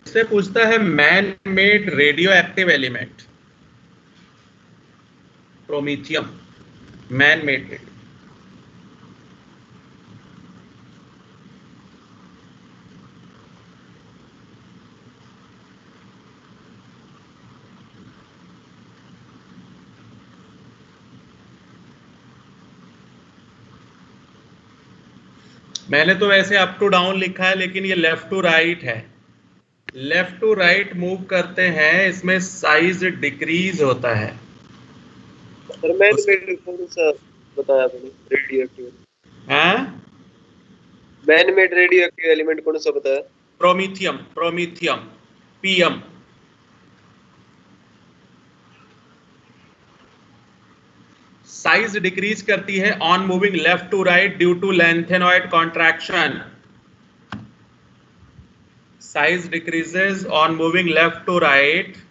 से पूछता है man made radioactive element, promethium, man made. मैंने तो वैसे अप टू डाउन लिखा है लेकिन ये लेफ्ट टू राइट है। लेफ्ट टू राइट मूव करते हैं, इसमें साइज डिक्रीज होता है। सर मैन मेड कौन सा बताया आपने रेडियो एक्टिव? हैं? Man made radioactive element कौन सा बताया? Promethium PM। साइज डिक्रीज करती है on moving left to right due to lanthanoid contraction. Size decreases on moving left to right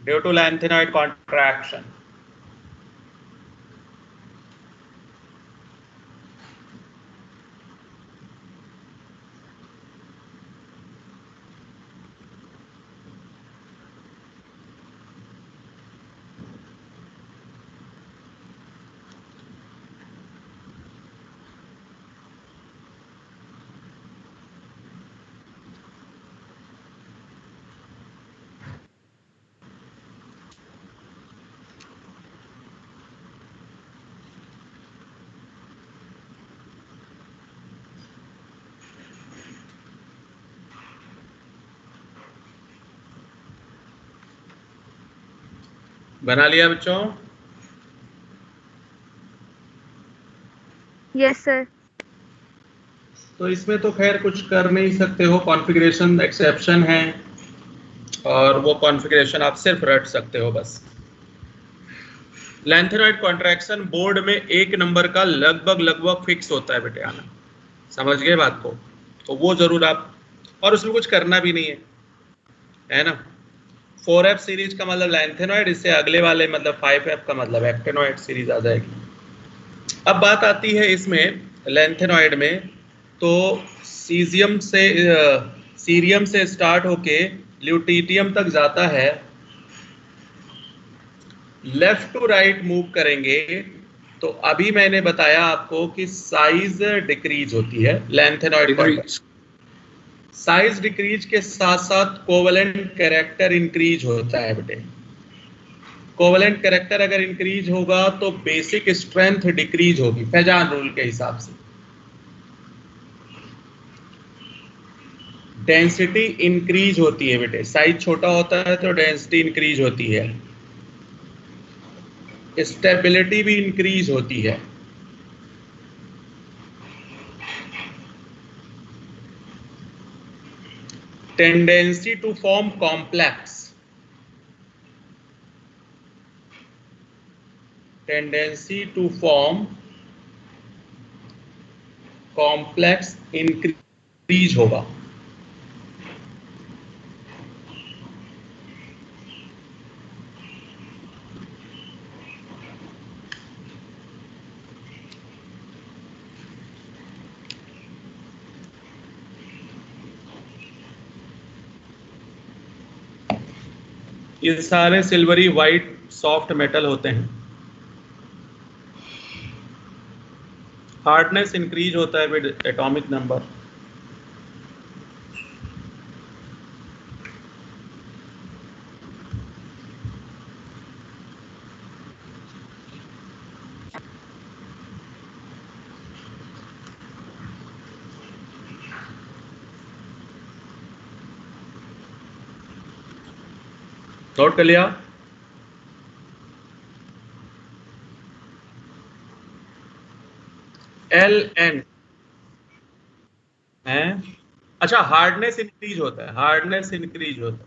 due to lanthanoid contraction. बना लिया बच्चों? Yes sir. तो इसमें तो खैर कुछ कर नहीं सकते हो, कॉन्फ़िगरेशन एक्सेप्शन है और वो कॉन्फ़िगरेशन आप सिर्फ रट सकते हो बस। लैंथेनॉइड कॉन्ट्रैक्शन बोर्ड में 1 नंबर का लगभग फिक्स होता है बेटे, आना समझ गए बात को? तो वो जरूर आप, और उसमें कुछ करना भी नहीं है ना। 4F सीरीज का मतलब लैंथेनॉइड, इससे अगले वाले मतलब 5F का मतलब एक्टेनॉइड सीरीज आ जाएगी। अब बात आती है इसमें लैंथेनॉइड में, तो सीरियम से स्टार्ट होके ल्यूटीटियम तक जाता है। लेफ्ट टू राइट मूव करेंगे तो अभी मैंने बताया आपको कि साइज डिक्रीज होती है लैंथेनॉइड। साइज डिक्रीज के साथ साथ कोवेलेंट कैरेक्टर इंक्रीज होता है बेटे। कोवेलेंट कैरेक्टर अगर इंक्रीज होगा तो बेसिक स्ट्रेंथ डिक्रीज होगी फैजान रूल के हिसाब से। डेंसिटी इंक्रीज होती है बेटे, साइज छोटा होता है तो डेंसिटी इंक्रीज होती है। स्टेबिलिटी भी इंक्रीज होती है। Tendency to form complex, tendency to form complex increase होगा। ये सारे सिल्वरी वाइट सॉफ्ट मेटल होते हैं। हार्डनेस इंक्रीज होता है विद एटॉमिक नंबर। नोट कर लिया? Ln है, अच्छा हार्डनेस इंक्रीज होता है, हार्डनेस इंक्रीज होता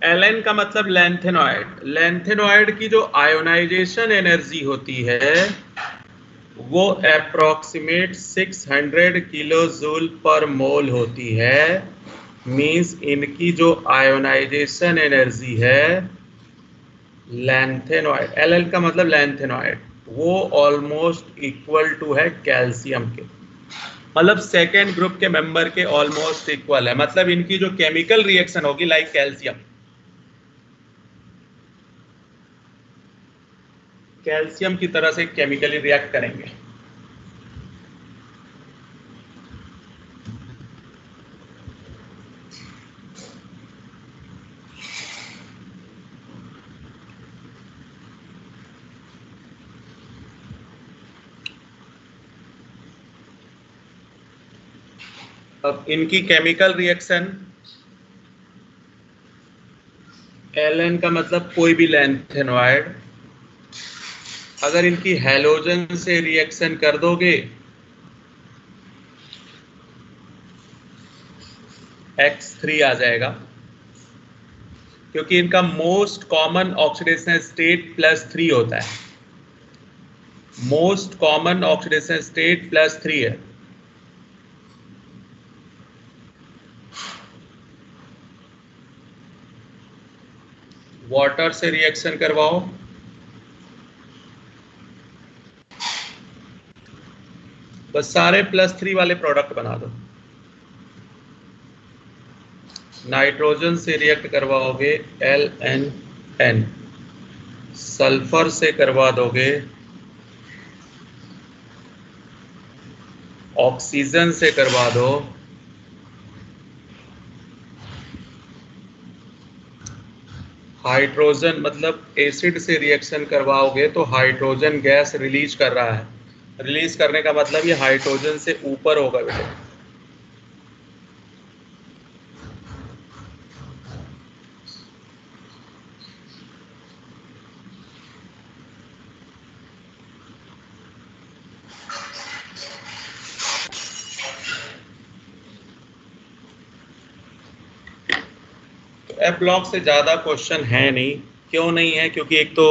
है। Ln का मतलब लेंथेनॉइड, लेंथेनॉइड की जो आयोनाइजेशन एनर्जी होती है वो अप्रोक्सीमेट 600 किलो जूल पर मोल होती है। मींस इनकी जो आयोनाइजेशन एनर्जी है लेंथेनॉइड, Ln का मतलब लेंथेनॉइड, वो ऑलमोस्ट इक्वल टू है कैल्शियम के, मतलब सेकेंड ग्रुप के मेंबर के ऑलमोस्ट इक्वल है। मतलब इनकी जो केमिकल रिएक्शन होगी लाइक कैल्शियम, कैल्शियम की तरह से केमिकली रिएक्ट करेंगे। अब इनकी केमिकल रिएक्शन, Ln का मतलब कोई भी लेंथेनॉइड, अगर इनकी हैलोजन से रिएक्शन कर दोगे X3 आ जाएगा, क्योंकि इनका मोस्ट कॉमन ऑक्सीडेशन स्टेट +3 होता है, मोस्ट कॉमन ऑक्सीडेशन स्टेट +3 है। वाटर से रिएक्शन करवाओ, बस सारे +3 वाले प्रोडक्ट बना दो। नाइट्रोजन से रिएक्ट करवाओगे LNN, सल्फर से करवा दोगे, ऑक्सीजन से करवा दो, हाइड्रोजन मतलब एसिड से रिएक्शन करवाओगे तो हाइड्रोजन गैस रिलीज कर रहा है, रिलीज करने का मतलब ये हाइड्रोजन से ऊपर होगा बेटे। एफ ब्लॉक से ज़्यादा क्वेश्चन है नहीं। क्यों नहीं है? क्योंकि एक तो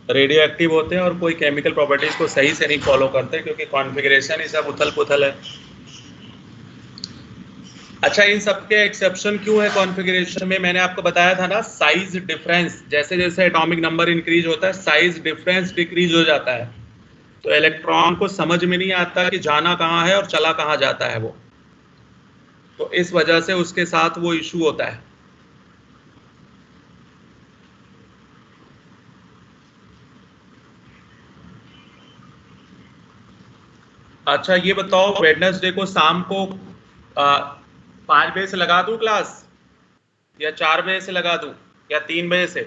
रेडियो एक्टिव होते हैं और कोई केमिकल प्रॉपर्टीज को सही से नहीं फॉलो करते, क्योंकि कॉन्फ़िगरेशन ही सब उथल पुथल है। अच्छा, इन सब के एक्सेप्शन क्यों है कॉन्फ़िगरेशन में? मैंने आपको बताया था ना, साइज डिफरेंस, जैसे जैसे एटॉमिक नंबर इंक्रीज होता है साइज डिफरेंस डिक्रीज हो जाता है, तो इलेक्ट्रॉन को समझ में नहीं आता कि जाना कहाँ है और चला कहाँ जाता है वो, तो इस वजह से उसके साथ वो इशू होता है। अच्छा ये बताओ, वेडनेसडे को शाम को 5 बजे से लगा दूं क्लास, या 4 बजे से लगा दूं, या 3 बजे से?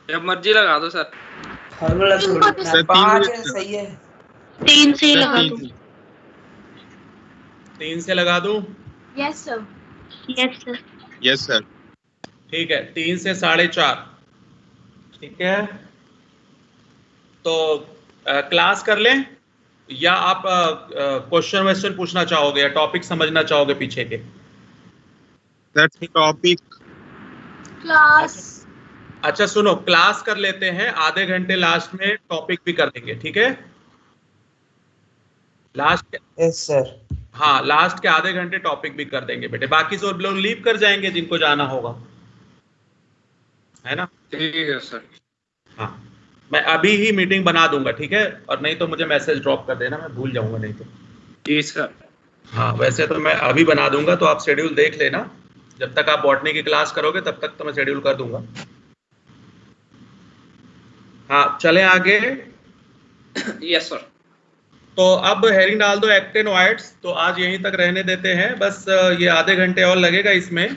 जब मर्जी लगा दो सर। सर 5 सही है। 3 से लगा दो। 3 से लगा दूं? Yes sir. Yes sir. Yes sir. ठीक है, 3 से 4:30। ठीक है, तो क्लास कर लें। या आप क्वेश्चन वेश्चन पूछना चाहोगे या टॉपिक समझना चाहोगे पीछे के? That's the topic. क्लास। अच्छा सुनो, क्लास कर लेते हैं, आधे घंटे लास्ट में टॉपिक भी कर देंगे, ठीक है? Last, yes sir. हाँ लास्ट के आधे घंटे टॉपिक भी कर देंगे बेटे, बाकी सब लोग लीव कर जाएंगे जिनको जाना होगा, है ना? ठीक है सर। हाँ मैं अभी ही मीटिंग बना दूंगा, ठीक है? और नहीं तो मुझे मैसेज ड्रॉप कर देना, मैं भूल जाऊंगा नहीं तो। जी सर। हाँ वैसे तो मैं अभी बना दूंगा, तो आप शेड्यूल देख लेना, जब तक आप बॉटनी की क्लास करोगे तब तक तो मैं शेड्यूल कर दूंगा। हाँ चले आगे। Yes sir. तो अब हेरिंग डाल दो एक्टिनोइड्स, तो आज यहीं तक रहने देते हैं, बस ये आधे घंटे और लगेगा इसमें,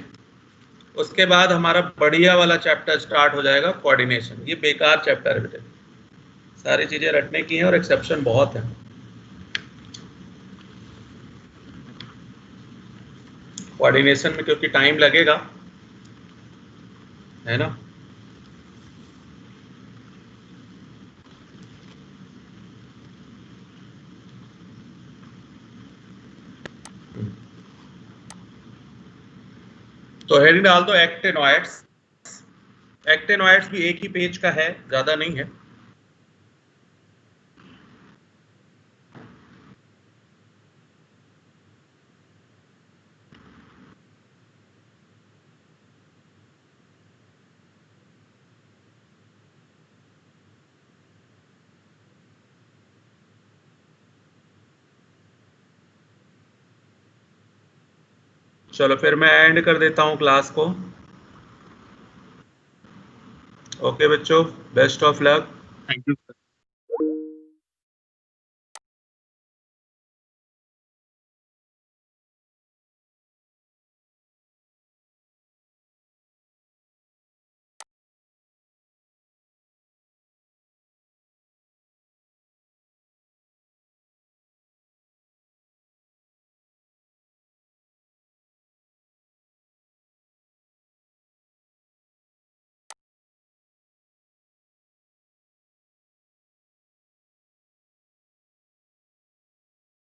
उसके बाद हमारा बढ़िया वाला चैप्टर स्टार्ट हो जाएगा, कोऑर्डिनेशन। ये बेकार चैप्टर है बेटे, सारी चीजें रटने की हैं और एक्सेप्शन बहुत है। कोऑर्डिनेशन में क्योंकि टाइम लगेगा, है ना? तो हेडिंग डाल दो एक्टिनोइड्स। एक्टिनोइड्स भी एक ही पेज का है, ज्यादा नहीं है। चलो फिर मैं एंड कर देता हूं क्लास को। ओके बच्चों, best of luck. Thank you.